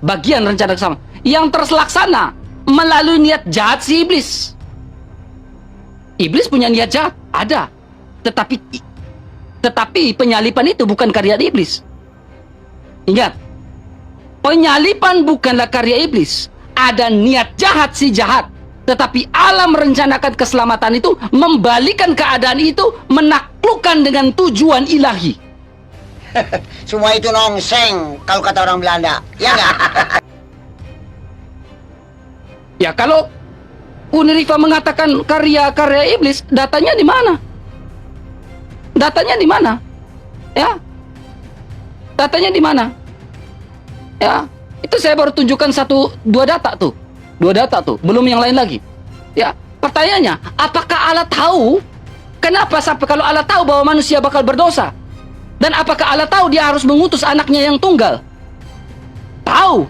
Bagian rencana keselamatan yang terlaksana melalui niat jahat si iblis. Iblis punya niat jahat, ada. Tetapi penyalipan itu bukan karya iblis. Ingat, penyalipan bukanlah karya iblis. Ada niat jahat si jahat. Tetapi Allah merencanakan keselamatan itu, membalikan keadaan itu, menaklukkan dengan tujuan ilahi. Semua itu nongseng kalau kata orang Belanda, ya nggak? Ya kalau Uni Riva mengatakan karya-karya iblis, datanya di mana? Datanya di mana? Ya, datanya di mana? Ya, itu saya baru tunjukkan dua data tuh, belum yang lain lagi. Ya, pertanyaannya, apakah Allah tahu? Kenapa sampai kalau Allah tahu bahwa manusia bakal berdosa? Dan apakah Allah tahu dia harus mengutus anaknya yang tunggal? Tahu.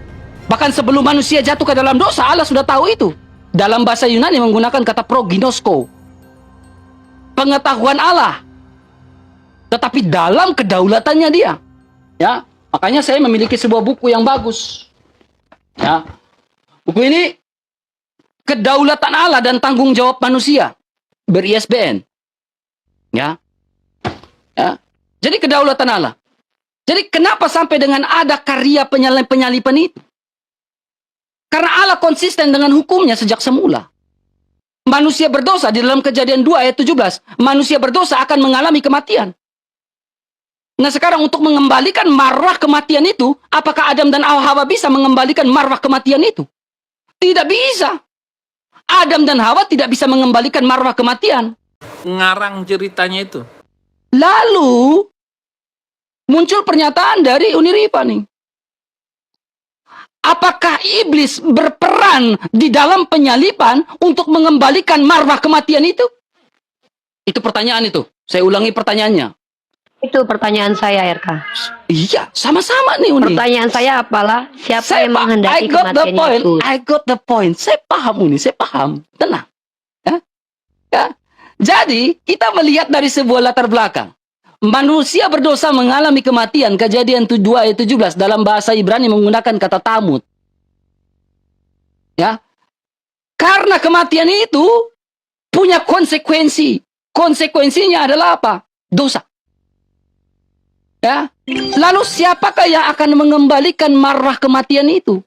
Bahkan sebelum manusia jatuh ke dalam dosa, Allah sudah tahu itu. Dalam bahasa Yunani menggunakan kata proginosko. Pengetahuan Allah. Tetapi dalam kedaulatannya dia. Ya, makanya saya memiliki sebuah buku yang bagus. Ya. Buku ini Kedaulatan Allah dan Tanggung Jawab Manusia. Ber-ISBN. Ya. Ya. Jadi kedaulatan Allah. Jadi kenapa sampai dengan ada karya penyalipan itu? Karena Allah konsisten dengan hukumnya sejak semula. Manusia berdosa di dalam Kejadian 2 ayat 17. Manusia berdosa akan mengalami kematian. Nah sekarang untuk mengembalikan marwah kematian itu, apakah Adam dan Hawa bisa mengembalikan marwah kematian itu? Tidak bisa. Adam dan Hawa tidak bisa mengembalikan marwah kematian. Ngarang ceritanya itu. Lalu muncul pernyataan dari Uni Riva nih. Apakah iblis berperan di dalam penyalipan untuk mengembalikan marwah kematian itu? Itu pertanyaan itu. Saya ulangi pertanyaannya. Itu pertanyaan saya, RK. Iya, sama-sama nih Uni. Pertanyaan saya apalah, siapa yang menghendaki I got the kematian point. Yesus? I got the point. Saya paham Uni, saya paham. Tenang. Ya? Ya. Jadi, kita melihat dari sebuah latar belakang. Manusia berdosa mengalami kematian. Kejadian 2 ayat 17 dalam bahasa Ibrani menggunakan kata tamut. Ya. Karena kematian itu punya konsekuensi. Konsekuensinya adalah apa? Dosa. Ya. Lalu siapakah yang akan mengembalikan marwah kematian itu?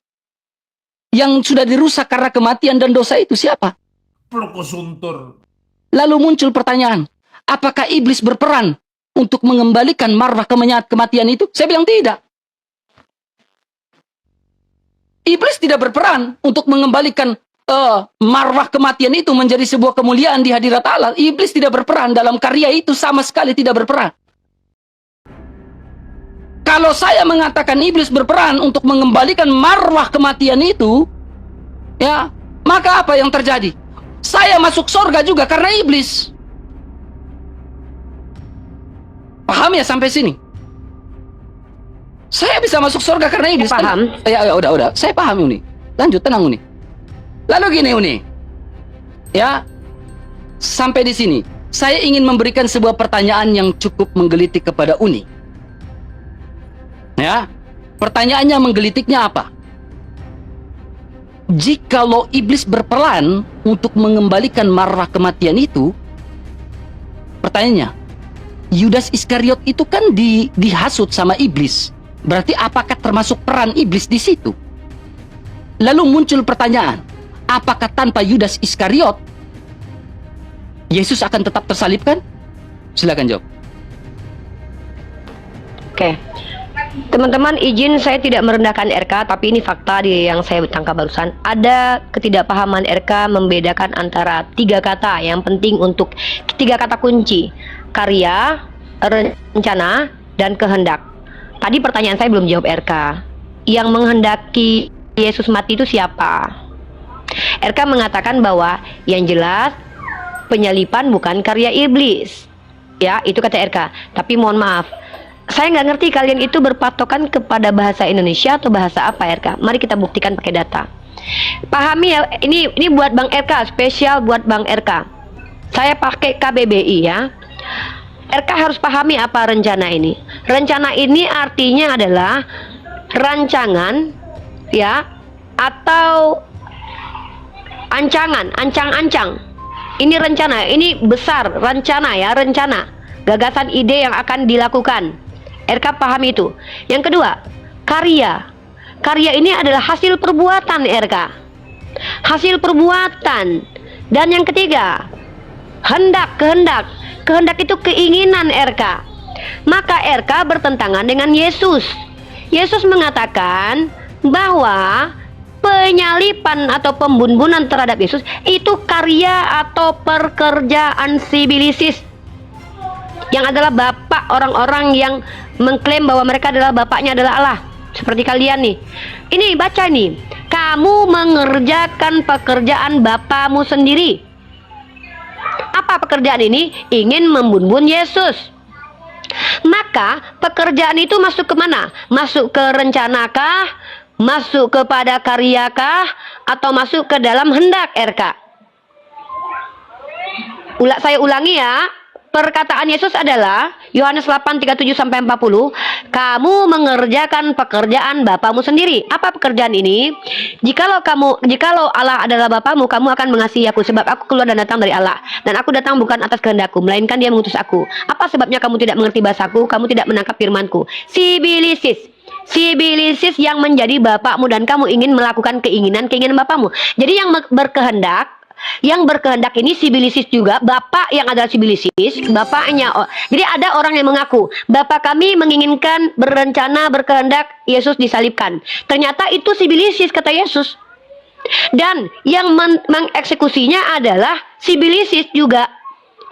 Yang sudah dirusak karena kematian dan dosa itu siapa? Prokosuntur. Lalu muncul pertanyaan, apakah iblis berperan untuk mengembalikan marwah kematian itu? Saya bilang tidak. Iblis tidak berperan untuk mengembalikan marwah kematian itu menjadi sebuah kemuliaan di hadirat Allah. Iblis tidak berperan dalam karya itu, sama sekali tidak berperan. Kalau saya mengatakan iblis berperan untuk mengembalikan marwah kematian itu, ya, maka apa yang terjadi? Saya masuk surga juga karena iblis. Paham ya sampai sini? Saya bisa masuk surga karena iblis. Saya paham. Ya, udah. Saya paham Uni. Lanjut, tenang Uni. Lalu gini Uni. Ya, sampai di sini. Saya ingin memberikan sebuah pertanyaan yang cukup menggelitik kepada Uni. Ya, pertanyaannya menggelitiknya apa? Jikalau iblis berperan untuk mengembalikan marwah kematian itu, pertanyaannya, Yudas Iskariot itu kan dihasut sama iblis. Berarti apakah termasuk peran iblis di situ? Lalu muncul pertanyaan, apakah tanpa Yudas Iskariot Yesus akan tetap tersalibkan? Silakan jawab. Oke. Teman-teman, izin saya tidak merendahkan RK, tapi ini fakta yang saya tangkap barusan. Ada ketidakpahaman RK membedakan antara 3 kata yang penting untuk 3 kata kunci: karya, rencana, dan kehendak. Tadi pertanyaan saya belum jawab RK. Yang menghendaki Yesus mati itu siapa? RK mengatakan bahwa yang jelas penyalipan bukan karya iblis. Ya, itu kata RK. Tapi mohon maaf, saya nggak ngerti kalian itu berpatokan kepada bahasa Indonesia atau bahasa apa, RK? Mari kita buktikan pakai data. Pahami ya, ini buat Bang RK, spesial buat Bang RK. Saya pakai KBBI ya. RK harus pahami apa rencana ini. Rencana ini artinya adalah rancangan ya, atau ancangan, ancang-ancang. Ini rencana, ini besar, rencana ya, rencana. Gagasan ide yang akan dilakukan. RK pahami itu. Yang kedua, karya. Karya ini adalah hasil perbuatan RK. Hasil perbuatan. Dan yang ketiga, kehendak. Kehendak itu keinginan RK. Maka RK bertentangan dengan Yesus. Yesus mengatakan bahwa penyalipan atau pembunbunan terhadap Yesus itu karya atau pekerjaan si Bilisis, yang adalah bapak orang-orang yang mengklaim bahwa mereka adalah bapaknya adalah Allah. Seperti kalian nih. Ini baca nih. Kamu mengerjakan pekerjaan bapamu sendiri. Apa pekerjaan ini? Ingin membunbun Yesus. Maka pekerjaan itu masuk ke mana? Masuk ke rencanakah? Masuk kepada karyakah? Atau masuk ke dalam hendak RK? Saya ulangi ya. Perkataan Yesus adalah Yohanes 8:37-40, kamu mengerjakan pekerjaan bapamu sendiri. Apa pekerjaan ini? Jikalau Allah adalah bapamu, kamu akan mengasihi aku, sebab aku keluar dan datang dari Allah, dan aku datang bukan atas kehendakku, melainkan Dia mengutus aku. Apa sebabnya kamu tidak mengerti bahasaku? Kamu tidak menangkap firmanku. Si Bilisis yang menjadi bapakmu, dan kamu ingin melakukan keinginan bapakmu. Jadi yang berkehendak ini si Bilisis juga, bapak yang adalah si Bilisis, bapaknya. Jadi ada orang yang mengaku, bapak kami menginginkan, berencana, berkehendak Yesus disalibkan. Ternyata itu si Bilisis, kata Yesus. Dan yang mengeksekusinya adalah si Bilisis juga.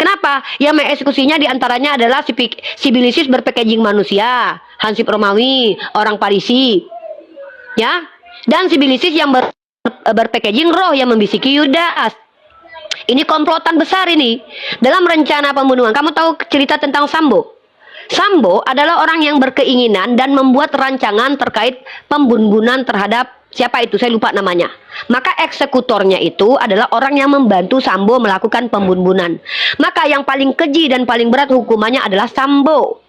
Kenapa? Yang mengeksekusinya diantaranya adalah si Bilisis berpackaging manusia, Hansip Romawi, orang Parisi, ya. Dan si Bilisis yang berpackaging roh yang membisiki Yudas. Ini komplotan besar ini. Dalam rencana pembunuhan, kamu tahu cerita tentang Sambo? Sambo adalah orang yang berkeinginan dan membuat rancangan terkait pembunuhan terhadap siapa itu, saya lupa namanya. Maka eksekutornya itu adalah orang yang membantu Sambo melakukan pembunuhan. Maka yang paling keji dan paling berat hukumannya adalah Sambo.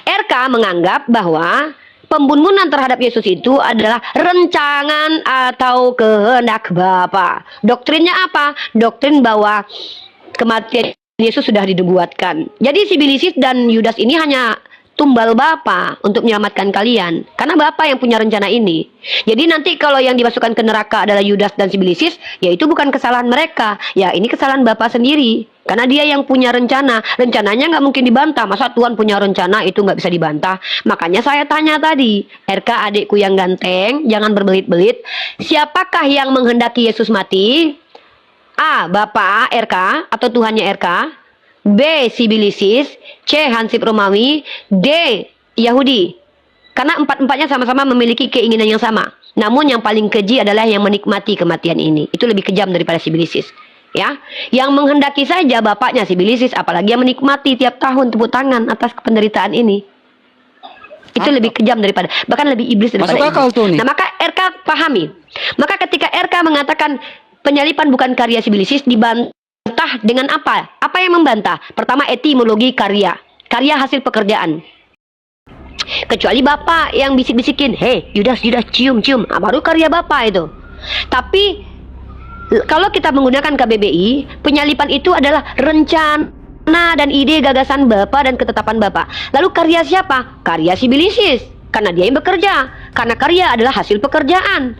RK menganggap bahwa pembunuhan terhadap Yesus itu adalah rencangan atau kehendak Bapa. Doktrinnya apa? Doktrin bahwa kematian Yesus sudah dinubuatkan. Jadi si Bilisis dan Yudas ini hanya tumbal Bapa untuk menyelamatkan kalian. Karena Bapa yang punya rencana ini. Jadi nanti kalau yang dimasukkan ke neraka adalah Yudas dan si Bilisis, ya itu bukan kesalahan mereka. Ya ini kesalahan Bapa sendiri. Karena dia yang punya rencana. Rencananya nggak mungkin dibantah. Masa Tuhan punya rencana itu nggak bisa dibantah. Makanya saya tanya tadi, RK adikku yang ganteng, jangan berbelit-belit. Siapakah yang menghendaki Yesus mati? A. Bapak RK atau Tuhannya RK. B. Si Bilisis. C. Hansip Romawi. D. Yahudi. Karena empat-empatnya sama-sama memiliki keinginan yang sama. Namun yang paling keji adalah yang menikmati kematian ini. Itu lebih kejam daripada si Bilisis. Ya, yang menghendaki saja bapaknya si Bilisis, apalagi yang menikmati tiap tahun tepuk tangan atas penderitaan ini. Itu lebih kejam daripada, bahkan lebih iblis daripada iblis. Nah, maka RK pahami. Maka ketika RK mengatakan penyalipan bukan karya si Bilisis, dibantah dengan apa? Apa yang membantah? Pertama, etimologi karya. Karya hasil pekerjaan. Kecuali bapak yang bisik-bisikin, hei Yudas cium, baru karya bapak itu. Tapi kalau kita menggunakan KBBI, penyalipan itu adalah rencana dan ide gagasan Bapak dan ketetapan Bapak. Lalu karya siapa? Karya Sibilisis. Karena dia yang bekerja. Karena karya adalah hasil pekerjaan.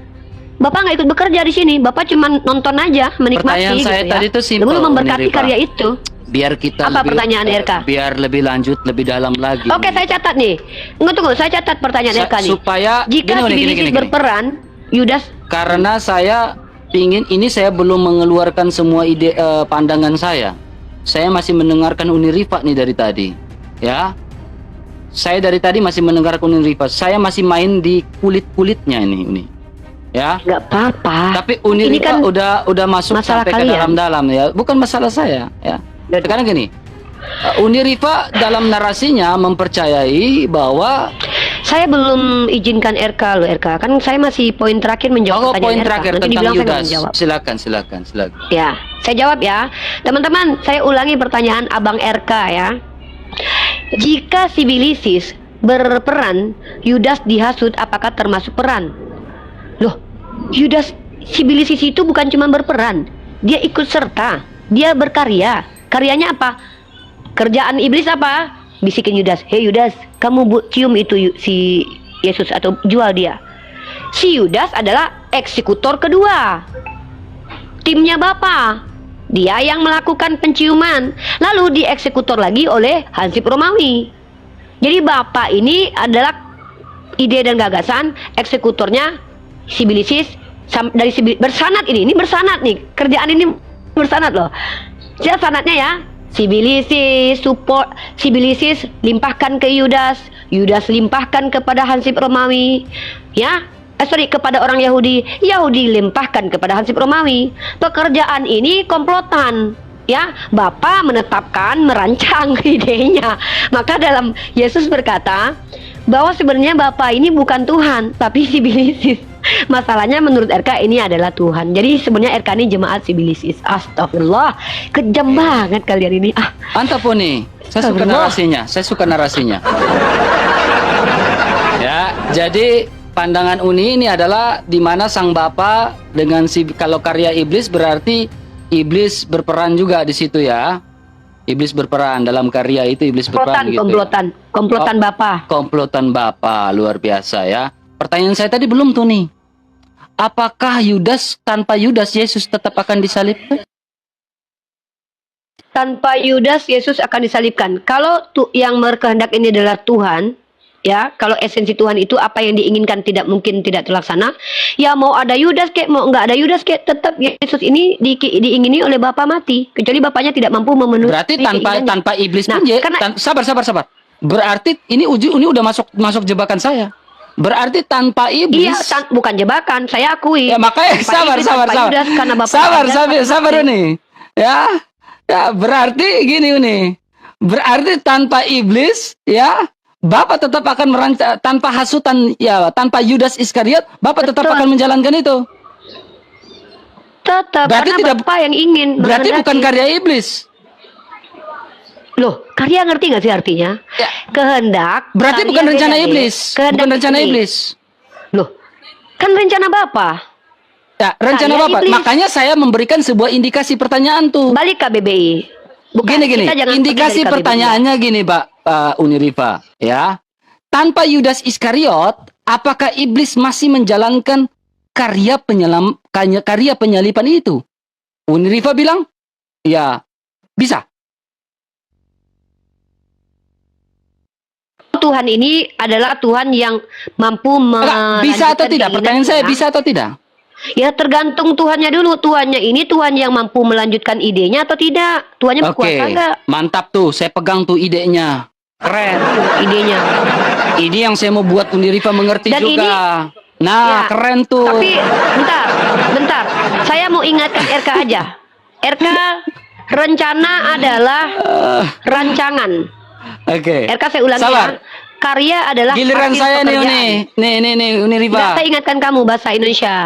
Bapak nggak ikut bekerja di sini. Bapak cuma nonton aja, menikmati. Pertanyaan gitu saya ya. tadi itu simpel, Lalu memberkati Uni Rifa. karya itu. Biar kita Apa lebih, pertanyaan RK? biar lebih lanjut, lebih dalam lagi. Oke, saya catat nih. Tunggu, saya catat pertanyaan RK nih. Supaya Jika Sibilisis berperan, Yudas. Karena saya pingin ini, saya belum mengeluarkan semua ide pandangan saya. Saya masih mendengarkan Uni Rifa nih dari tadi. Ya. Saya dari tadi masih mendengarkan Uni Rifa. Saya masih main di kulit-kulitnya ini, Uni. Ya. Nggak apa-apa. Tapi Uni Ini Rifa kan udah masuk masalah sampai ke kalian. dalam-dalam ya. Bukan masalah saya, ya. Sekarang gini. Uni Rifa dalam narasinya mempercayai bahwa saya belum izinkan RK loh, RK. Kan saya masih poin terakhir menjawab pertanyaan poin RK. terakhir Nanti tentang dibilang saya nggak Yudas. menjawab. Silakan. Ya, saya jawab ya. Teman-teman, saya ulangi pertanyaan Abang RK ya. Jika Sibilisis berperan, Yudas dihasut, apakah termasuk peran? Loh, Yudas Sibilisis itu bukan cuma berperan, dia ikut serta, dia berkarya. Karyanya apa? Kerjaan iblis apa? Bisikin Yudas, "Hei Yudas, kamu cium itu si Yesus atau jual dia." Si Yudas adalah eksekutor kedua. Timnya Bapak. Dia yang melakukan penciuman, lalu dieksekutor lagi oleh Hansip Romawi. Jadi Bapak ini adalah ide dan gagasan, eksekutornya Sibilisis dari bersanad ini bersanad nih, kerjaan ini bersanad loh. Saya sanadnya ya, Sibilisis support, Sibilisis limpahkan ke Yudas, Yudas limpahkan kepada Hansip Romawi, ya. Kepada orang Yahudi, Yahudi limpahkan kepada Hansip Romawi. Pekerjaan ini komplotan, ya. Bapak menetapkan, merancang idenya. Maka dalam Yesus berkata bahwa sebenarnya Bapak ini bukan Tuhan, tapi Sibilisis. Masalahnya menurut RK ini adalah Tuhan. Jadi sebenarnya RK ini jemaat Sibilisis. Astagfirullah, kejam banget kalian ini. mantap nih. Saya suka narasinya. Ya, jadi pandangan Uni ini adalah di mana sang Bapa dengan kalau karya iblis berarti iblis berperan juga di situ ya. Iblis berperan dalam karya itu, iblis berperan gitu. Komplotan Bapak. Komplotan Bapa luar biasa ya. Pertanyaan saya tadi belum tuh nih. Apakah Yudas, tanpa Yudas Yesus tetap akan disalibkan? Tanpa Yudas Yesus akan disalibkan. Kalau yang berkehendak ini adalah Tuhan, ya, kalau esensi Tuhan itu apa yang diinginkan tidak mungkin tidak terlaksana. Ya mau ada Yudas kek, mau nggak ada Yudas kek, tetap Yesus ini diingini oleh Bapa mati. Kecuali Bapaknya tidak mampu memenuhi. Berarti tanpa iblis Nah, pun karena- sabar. Berarti ini udah masuk jebakan saya. Berarti tanpa iblis. Iya, bukan jebakan, saya akui. Ya makanya Tanpa sabar. iblis, tanpa Yudas, karena Bapak Sabar nih. Ya, berarti gini nih. Berarti tanpa iblis ya Bapak tetap akan merancang, tanpa hasutan ya, tanpa Yudas Iskariot, Bapak tetap Betul. akan menjalankan itu. Tetap Berarti karena Bapak yang ingin. Berarti bukan menghendaki. karya iblis. Loh, karya ngerti nggak sih artinya? Ya. Kehendak. Berarti karya bukan rencana beda, iblis. Kehendak Bukan rencana ini. iblis. Loh, kan rencana Bapak. Ya, rencana Karya Bapak. iblis. Makanya saya memberikan sebuah indikasi pertanyaan tuh. Balik KBBI. Gini. kita jangan Indikasi pergi dari KBBI. pertanyaannya gini, Pak Uni Rifa, ya. Tanpa Yudas Iskariot, apakah iblis masih menjalankan karya penyalipan itu? Uni Rifa bilang, ya, bisa. Tuhan ini adalah Tuhan yang mampu Bisa atau tidak? Pertanyaan saya, bisa atau tidak? Ya tergantung Tuhannya dulu. Tuhannya ini Tuhan yang mampu melanjutkan idenya atau tidak. Tuhannya Oke, berkuasa enggak? mantap tuh. Saya pegang tuh idenya. Keren. Idenya. Ini yang saya mau buat Uni Rifa mengerti Dan juga. Nah, Ya, keren tuh. Tapi bentar. Saya mau ingatkan RK aja. RK rencana adalah rancangan. Oke. RK saya ulangi Sabar. ya. Karya adalah Giliran hasil saya nih, pekerjaan. Uni Enggak, Rifa. saya ingatkan kamu bahasa Indonesia.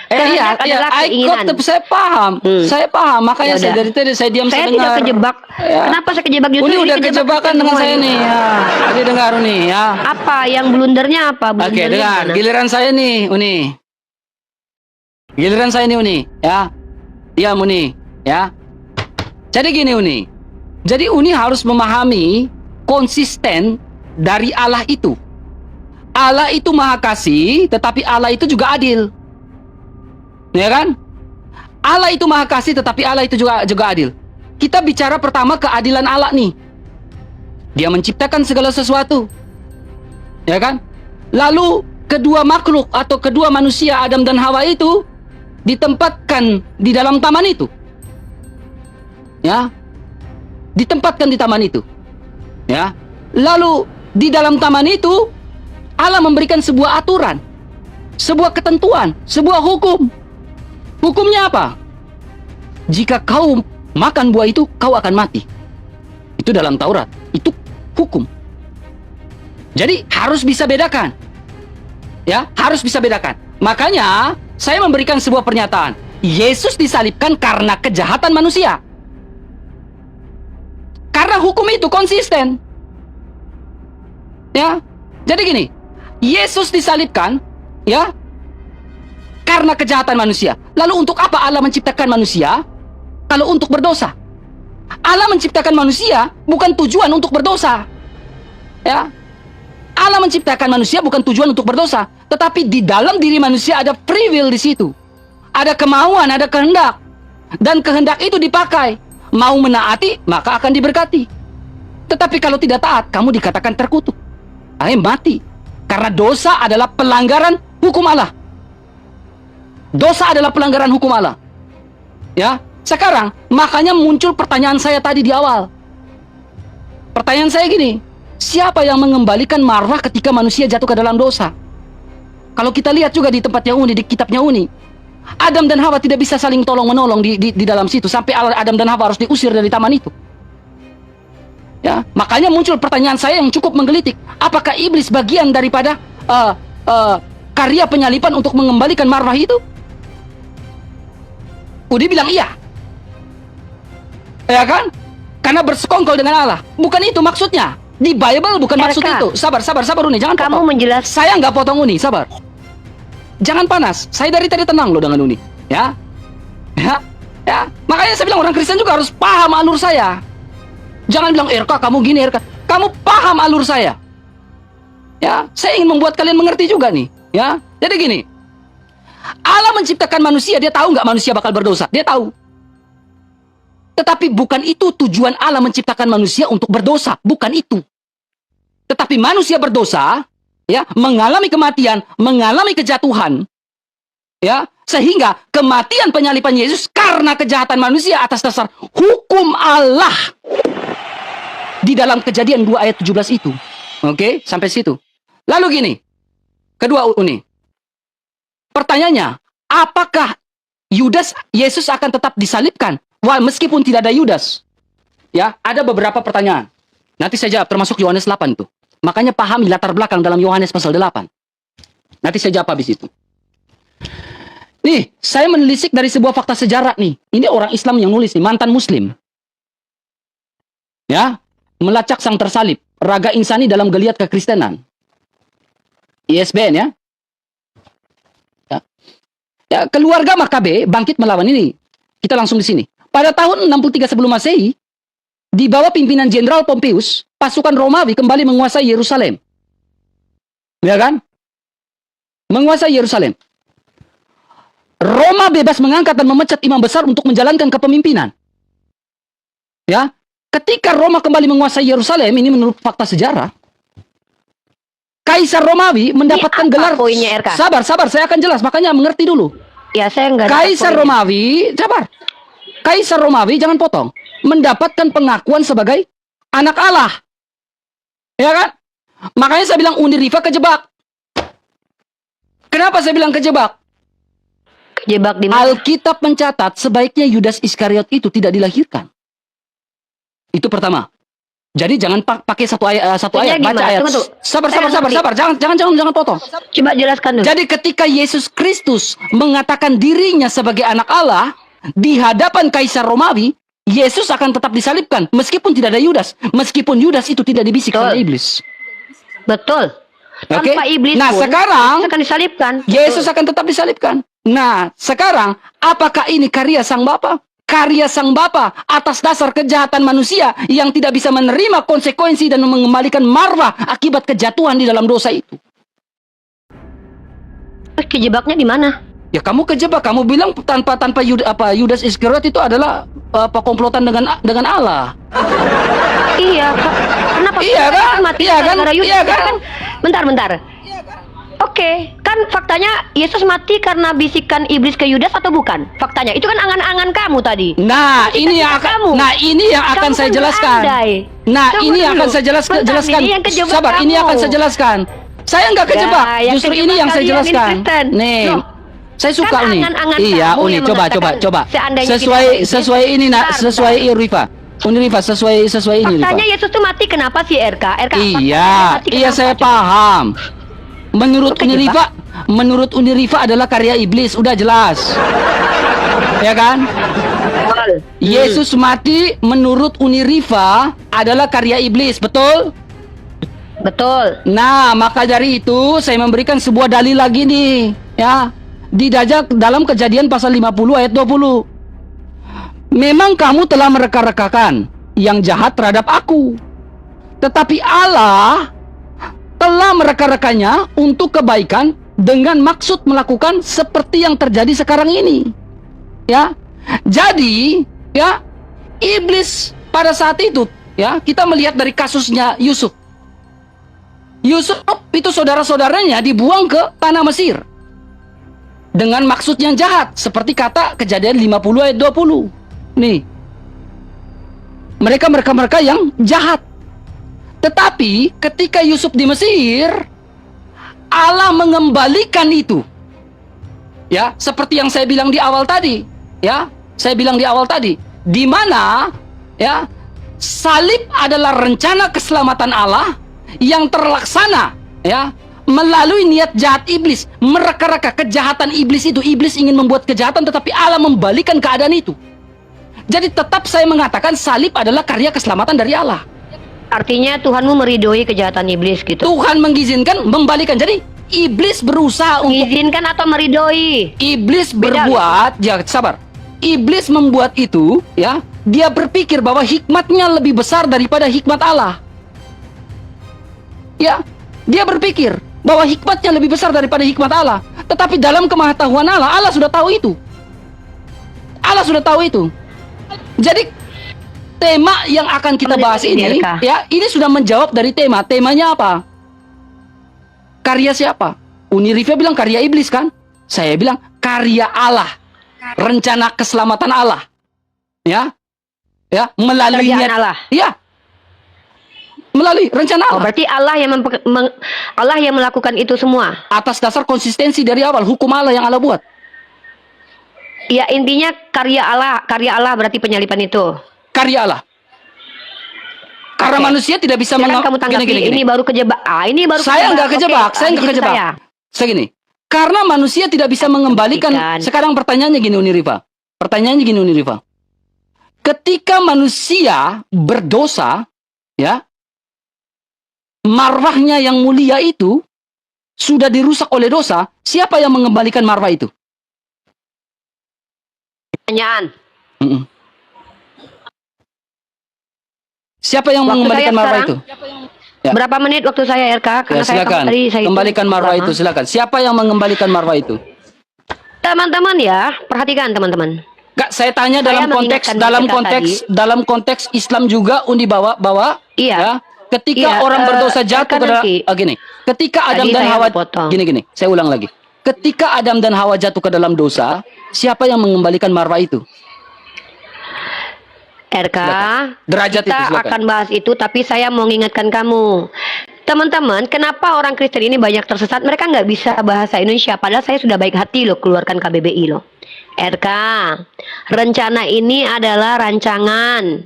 Iya, Kehendak adalah I keinginan. got, saya paham. Saya paham, makanya Ya saya udah. dari tadi saya diam, Saya saya tidak dengar. kejebak. Ya. Kenapa saya kejebak justru? Uni ini udah kejebak kejebakan dengan semua saya ini. nih. Ya. Jadi dengar Uni ya. Apa yang blundernya apa? Oke, Blundernya dengar. mana? Giliran saya nih, Uni. Giliran saya nih, Uni. Ya. Diam, Uni. Ya. Jadi gini, Uni. Jadi Uni harus memahami konsisten dari Allah itu. Allah itu maha kasih, tetapi Allah itu juga adil. Ya kan? Allah itu maha kasih, tetapi Allah itu juga adil. Kita bicara pertama keadilan Allah nih. Dia menciptakan segala sesuatu. Ya kan? Lalu kedua makhluk atau kedua manusia Adam dan Hawa itu ditempatkan di dalam taman itu. Ya. Ditempatkan di taman itu. Ya. Lalu di dalam taman itu Allah memberikan sebuah aturan, sebuah ketentuan, sebuah hukum. Hukumnya apa? Jika kau makan buah itu, kau akan mati. Itu dalam Taurat. Itu hukum. Jadi harus bisa bedakan. Ya, harus bisa bedakan. Makanya saya memberikan sebuah pernyataan. Yesus disalibkan karena kejahatan manusia. Karena hukum itu konsisten. Ya. Jadi gini, Yesus disalibkan, ya, karena kejahatan manusia. Lalu untuk apa Allah menciptakan manusia? Kalau untuk berdosa. Allah menciptakan manusia bukan tujuan untuk berdosa. Ya. Allah menciptakan manusia bukan tujuan untuk berdosa, tetapi di dalam diri manusia ada free will di situ. Ada kemauan, ada kehendak. Dan kehendak itu dipakai. Mau menaati, maka akan diberkati. Tetapi kalau tidak taat, kamu dikatakan terkutuk. Mati. Karena dosa adalah pelanggaran hukum Allah. Dosa adalah pelanggaran hukum Allah. Ya, sekarang makanya muncul pertanyaan saya tadi di awal. Pertanyaan saya gini, siapa yang mengembalikan marwah ketika manusia jatuh ke dalam dosa? Kalau kita lihat juga di tempatnya Uni, di kitabnya Uni, Adam dan Hawa tidak bisa saling tolong-menolong di dalam situ sampai Adam dan Hawa harus diusir dari taman itu. Ya, makanya muncul pertanyaan saya yang cukup menggelitik. Apakah iblis bagian daripada karya penyalipan untuk mengembalikan marwah itu? Udi bilang iya. Ya kan? Karena bersekongkol dengan Allah. Bukan itu maksudnya. Di Bible bukan maksud itu. Sabar Uni, jangan Kamu potong. menjelaskan. Saya nggak potong Uni, sabar. Jangan panas. Saya dari tadi tenang loh dengan Uni. Ya. Makanya saya bilang orang Kristen juga harus paham alur saya. Jangan bilang, Erka kamu gini, Erka. Kamu paham alur saya. Ya, saya ingin membuat kalian mengerti juga nih. Ya, jadi gini. Allah menciptakan manusia, dia tahu nggak manusia bakal berdosa? Dia tahu. Tetapi bukan itu tujuan Allah menciptakan manusia untuk berdosa. Bukan itu. Tetapi manusia berdosa, ya, mengalami kematian, mengalami kejatuhan. Ya, sehingga kematian penyalipan Yesus karena kejahatan manusia atas dasar hukum Allah. Di dalam Kejadian 2 ayat 17 itu. Oke, sampai situ. Lalu gini. Kedua Uni. Pertanyaannya, apakah Yesus akan tetap disalibkan meskipun tidak ada Yudas? Ya, ada beberapa pertanyaan. Nanti saya jawab termasuk Yohanes 8 itu. Makanya pahami latar belakang dalam Yohanes pasal 8. Nanti saya jawab habis itu. Nih, saya menelisik dari sebuah fakta sejarah nih. Ini orang Islam yang nulis nih, mantan Muslim. Ya, melacak sang tersalib, raga insani dalam geliat kekristenan. ISBN ya. Ya, keluarga Makabe bangkit melawan ini. Kita langsung di sini. Pada tahun 63 sebelum Masehi, di bawah pimpinan Jenderal Pompeius, pasukan Romawi kembali menguasai Yerusalem. Ya kan? Menguasai Yerusalem. Roma bebas mengangkat dan memecat imam besar untuk menjalankan kepemimpinan. Ya, ketika Roma kembali menguasai Yerusalem, ini menurut fakta sejarah, Kaisar Romawi mendapatkan Ini apa gelar. poinnya, RK? Sabar, saya akan jelas, makanya mengerti dulu. Ya, saya nggak dapat Kaisar poinnya. Romawi, sabar. Kaisar Romawi, jangan potong, mendapatkan pengakuan sebagai anak Allah. Ya kan? Makanya saya bilang Uni Riva kejebak. Kenapa saya bilang kejebak? Kejebak di mana? Alkitab mencatat sebaiknya Yudas Iskariot itu tidak dilahirkan. Itu pertama. Jadi jangan pakai satu ayat, Maksudnya baca gimana? ayat. Tunggu, tunggu. Sabar. Saya ngerti. Jangan potong. Coba jelaskan dulu. Jadi ketika Yesus Kristus mengatakan dirinya sebagai anak Allah di hadapan Kaisar Romawi, Yesus akan tetap disalibkan meskipun tidak ada Yudas, meskipun Yudas itu tidak dibisikkan oleh iblis. Betul. Oke? Tanpa iblis Nah, pun, sekarang akan disalibkan. Yesus akan tetap disalibkan. Nah, sekarang apakah ini karya Sang Bapa? karya Sang Bapa atas dasar kejahatan manusia yang tidak bisa menerima konsekuensi dan mengembalikan marwah akibat kejatuhan di dalam dosa itu. Terus kejebaknya di mana? Ya kamu kejebak, kamu bilang tanpa Yudas Iskariot itu adalah komplotan dengan Allah. Iya, kenapa? Iya kan? Mati Iya kan? gara-gara Yudas? Iya kan? Bentar. Oke, kan faktanya Yesus mati karena bisikan iblis ke Yudas atau bukan? Faktanya itu kan angan-angan kamu tadi. Nah, ini yang akan kamu. ini yang akan Kamu saya kan jelaskan. berandai. Nah, Tunggu ini yang dulu. akan saya jelaskan. Bentar, ini yang kejebak Sabar, ini kamu. akan saya jelaskan. Saya nggak kejebak, yang justru kejebak ini yang saya kalian jelaskan. ini Kristen. Nih, Loh, saya suka kan nih. angan-angan Iya, kamu Uni, yang coba. mengatakan seandainya Sesuai ini, nak, Bentar, sesuai Rifa. Uni Rifa, sesuai ini, Rifa. faktanya Yesus tuh mati kenapa sih RK? Iya, mati iya kenapa? saya Coba. paham. Menurut Lu Unirifa, adalah karya iblis, udah jelas. Ya kan? Betul. Yesus mati menurut Unirifa adalah karya iblis, betul? Betul. Nah, maka dari itu saya memberikan sebuah dalil lagi nih, ya. Dalam Kejadian pasal 50 ayat 20. Memang kamu telah mereka-rekakan yang jahat terhadap aku. Tetapi Allah telah mereka-rekanya untuk kebaikan dengan maksud melakukan seperti yang terjadi sekarang ini. Ya. Jadi, ya, iblis pada saat itu, ya, kita melihat dari kasusnya Yusuf. Yusuf itu saudara-saudaranya dibuang ke tanah Mesir dengan maksud yang jahat, seperti kata Kejadian 50 ayat 20. Nih. Mereka yang jahat. Tetapi ketika Yusuf di Mesir, Allah mengembalikan itu. Ya, seperti yang saya bilang di awal tadi, ya. Saya bilang di awal tadi, di mana ya, salib adalah rencana keselamatan Allah yang terlaksana, ya, melalui niat jahat iblis, mereka-reka kejahatan iblis itu. Iblis ingin membuat kejahatan, tetapi Allah membalikan keadaan itu. Jadi tetap saya mengatakan salib adalah karya keselamatan dari Allah. Artinya Tuhanmu meridhoi kejahatan iblis gitu. Tuhan mengizinkan, membalikan. Jadi iblis berusaha untuk Mengizinkan atau meridhoi? iblis Beda. berbuat, ya sabar. Iblis membuat itu, ya. Dia berpikir bahwa hikmatnya lebih besar daripada hikmat Allah. Ya, dia berpikir bahwa hikmatnya lebih besar daripada hikmat Allah. Tetapi dalam kemahatauan Allah, Allah sudah tahu itu. Allah sudah tahu itu. Jadi tema yang akan kita bahas ini, ya, ini sudah menjawab dari tema. Temanya apa? Karya siapa? Unirifa bilang karya iblis kan? Saya bilang karya Allah. Rencana keselamatan Allah. Ya. Ya, melalui Kerjaan niat Allah. Ya. Melalui rencana Oh, Allah. berarti Allah yang Allah yang melakukan itu semua. Atas dasar konsistensi dari awal, hukum Allah yang Allah buat. Ya, intinya karya Allah berarti penyalipan itu. Karya Allah. Karena Oke. manusia tidak bisa Silakan kamu tanggapi. Gini. Ini baru kejebak. Ini baru Saya nggak kejebak, Oke, saya nggak di sisi kejebak. Saya gini, karena manusia tidak bisa mengembalikan. Buktikan. Sekarang pertanyaannya gini, Unirifa. Pertanyaannya gini, Unirifa. Ketika manusia berdosa, ya, marwahnya yang mulia itu sudah dirusak oleh dosa, siapa yang mengembalikan marwah itu? Pertanyaan. Mm-mm. Siapa yang Waktu mengembalikan saya marwah itu? sekarang, Ya. Berapa menit waktu saya RK? Ya, Karena silakan. saya Kembalikan marwah itu, silakan. Siapa yang mengembalikan marwah itu? Teman-teman ya, perhatikan teman-teman. Kak, saya tanya Saya mengingatkan mereka dalam konteks Islam juga Undi bawa Iya. ya. Ketika Iya, orang berdosa jatuh kan ke dalam nanti. gini. Ketika Adam Tadi dan saya Hawa potong. gini. Saya ulang lagi. Ketika Adam dan Hawa jatuh ke dalam dosa, siapa yang mengembalikan marwah itu? RK, Derajat kita itu, silakan. akan bahas itu, tapi saya mau mengingatkan kamu. Teman-teman, kenapa orang Kristen ini banyak tersesat? Mereka nggak bisa bahasa Indonesia, padahal saya sudah baik hati loh keluarkan KBBI loh. RK, rencana ini adalah rancangan.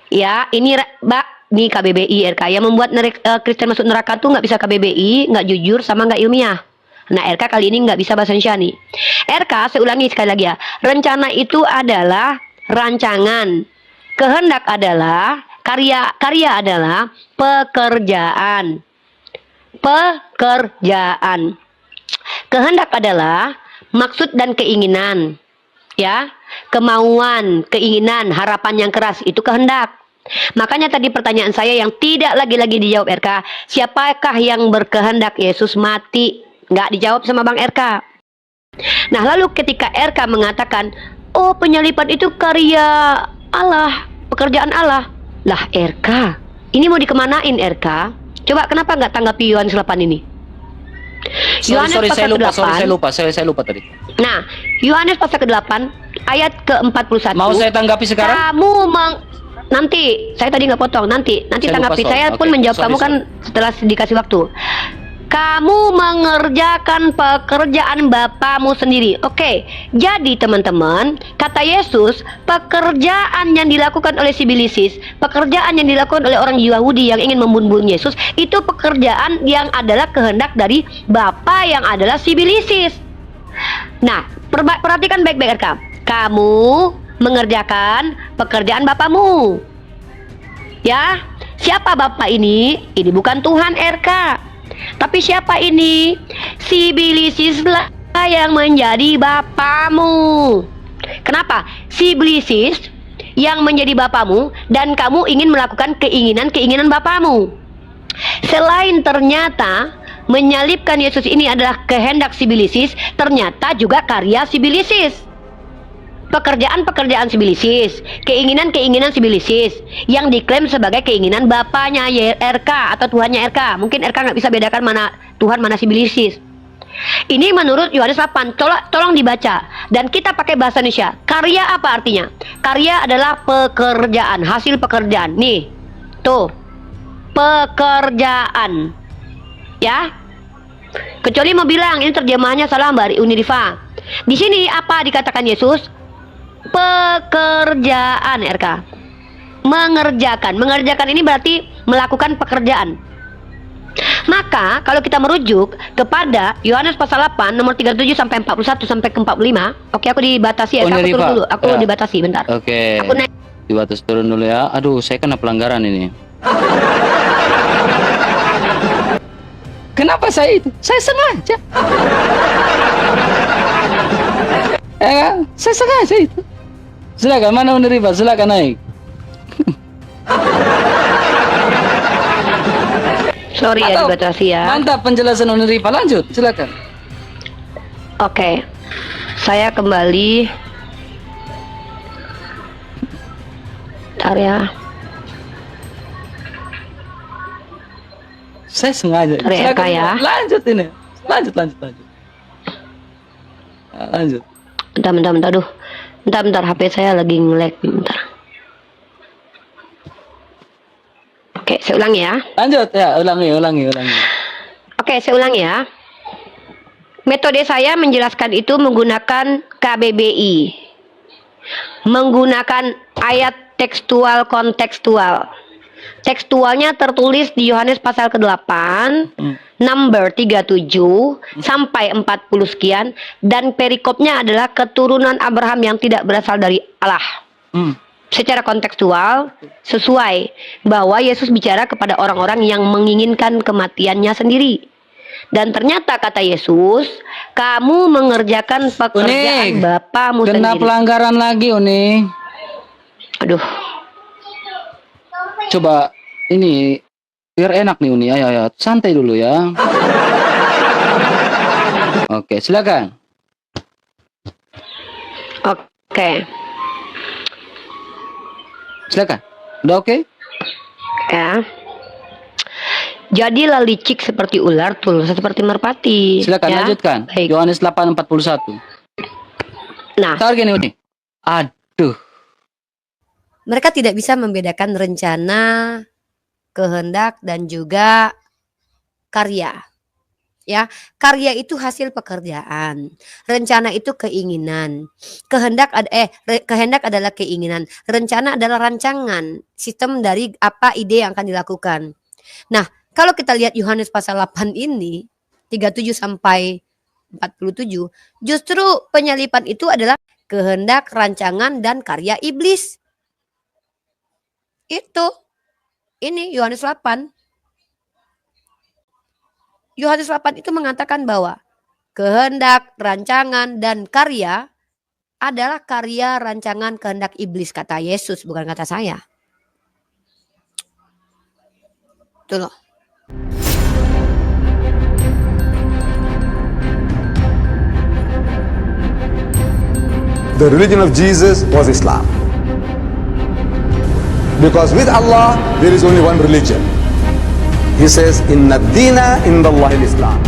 Ya, ini Mbak, nih KBBI RK. Yang membuat Kristen masuk neraka tuh nggak bisa KBBI, nggak jujur, sama nggak ilmiah. Nah, RK kali ini nggak bisa bahasa Indonesia nih. RK, saya ulangi sekali lagi ya. Rencana itu adalah rancangan. Kehendak adalah karya adalah pekerjaan. Pekerjaan. Kehendak adalah maksud dan keinginan. Ya, kemauan, keinginan, harapan yang keras itu kehendak. Makanya tadi pertanyaan saya yang tidak lagi-lagi dijawab RK, siapakah yang berkehendak Yesus mati? Nggak dijawab sama Bang RK. Nah, lalu ketika RK mengatakan, oh penyalipan itu karya Allah, pekerjaan Allah. Lah RK, ini mau dikemanain RK? Coba kenapa nggak tanggapi Yohanes 8 ini? Sorry, pasal saya ke-8. lupa, saya lupa tadi. Nah, Yohanes pasal ke-8 ayat ke-41. Mau saya tanggapi sekarang? Nanti saya tadi nggak potong, nanti Saya lupa tanggapi. soal. Saya pun Oke, menjawab sorry, kamu kan setelah dikasih waktu. Kamu mengerjakan pekerjaan Bapamu sendiri. Oke, jadi teman-teman, kata Yesus, pekerjaan yang dilakukan oleh si Bilisis, pekerjaan yang dilakukan oleh orang Yahudi yang ingin membunuh Yesus, itu pekerjaan yang adalah kehendak dari Bapa yang adalah si Bilisis. Nah, perhatikan baik-baik RK. Kamu mengerjakan pekerjaan Bapamu. Ya, siapa Bapak ini? Ini bukan Tuhan RK. Tapi siapa ini? Si Bilisis lah yang menjadi bapamu. Kenapa? Si Bilisis yang menjadi bapamu dan kamu ingin melakukan keinginan bapamu. Selain ternyata menyalibkan Yesus ini adalah kehendak si Bilisis, ternyata juga karya si Bilisis. Pekerjaan-pekerjaan si Bilisis, keinginan-keinginan si Bilisis yang diklaim sebagai keinginan bapaknya RK atau Tuhannya RK. Mungkin RK nggak bisa bedakan mana Tuhan mana si Bilisis. Ini menurut Yohanes 8. Tolong dibaca dan kita pakai bahasa Indonesia. Karya apa artinya? Karya adalah pekerjaan, hasil pekerjaan. Nih, tuh, pekerjaan. Ya. Kecuali mau bilang ini terjemahannya salah Mbak Unirifa. Di sini apa dikatakan Yesus? Pekerjaan RK. Mengerjakan ini berarti melakukan pekerjaan. Maka kalau kita merujuk kepada Yohanes pasal 8 nomor 37 sampai 41 sampai ke 45. Oke, aku dibatasi ya. Aku turun dulu. Aku Ya. dibatasi bentar. Oke. Aku naik. Dibatas turun dulu ya. Aduh, saya kena pelanggaran ini. Kenapa saya itu? Saya sengaja. Saya sengaja itu. Silakan, mana menerima? Silakan naik. Sorry ya dibatasi ya. Mantap penjelasan Unirifa. Lanjut, silakan. Oke. Saya kembali. Bentar ya. Saya sengaja. Sorry, Silakan, Eka ya. Lanjut ini. Lanjut. Lanjut. Bentar. Aduh. Bentar. HP saya lagi nge-lag. Bentar. Oke, saya ulangi ya. Lanjut ya, ulangi. Oke, saya ulangi ya. Metode saya menjelaskan itu menggunakan KBBI. Menggunakan ayat tekstual kontekstual. Tekstualnya tertulis di Yohanes pasal ke-8, number 37 sampai 40 sekian, dan perikopnya adalah keturunan Abraham yang tidak berasal dari Allah. Secara kontekstual sesuai bahwa Yesus bicara kepada orang-orang yang menginginkan kematiannya sendiri. Dan ternyata kata Yesus, kamu mengerjakan pekerjaan Bapamu Kena sendiri. pelanggaran lagi, Uni. Aduh. Coba ini biar enak nih Uni. Ayo, santai dulu ya. Oke, silakan. Oke. Silakan. Udah oke? Ya. Jadilah licik seperti ular, tulus seperti merpati. Silakan ya? lanjutkan. Baik. Yohanes 8:41. Nah, Tahu gini Uni. Aduh. Mereka tidak bisa membedakan rencana, kehendak, dan juga karya. Ya, karya itu hasil pekerjaan, rencana itu keinginan, kehendak adalah keinginan, rencana adalah rancangan, sistem dari apa ide yang akan dilakukan. Nah, kalau kita lihat Yohanes pasal 8 ini 37 sampai 47, justru penyalipan itu adalah kehendak, rancangan, dan karya iblis. Itu ini Yohanes 8. Yohanes 8 itu mengatakan bahwa kehendak, rancangan, dan karya adalah karya rancangan kehendak iblis, kata Yesus, bukan kata saya. Tuh loh. The religion of Jesus was Islam. Because with Allah, there is only one religion. He says, Inna dina inda Allahi Islam.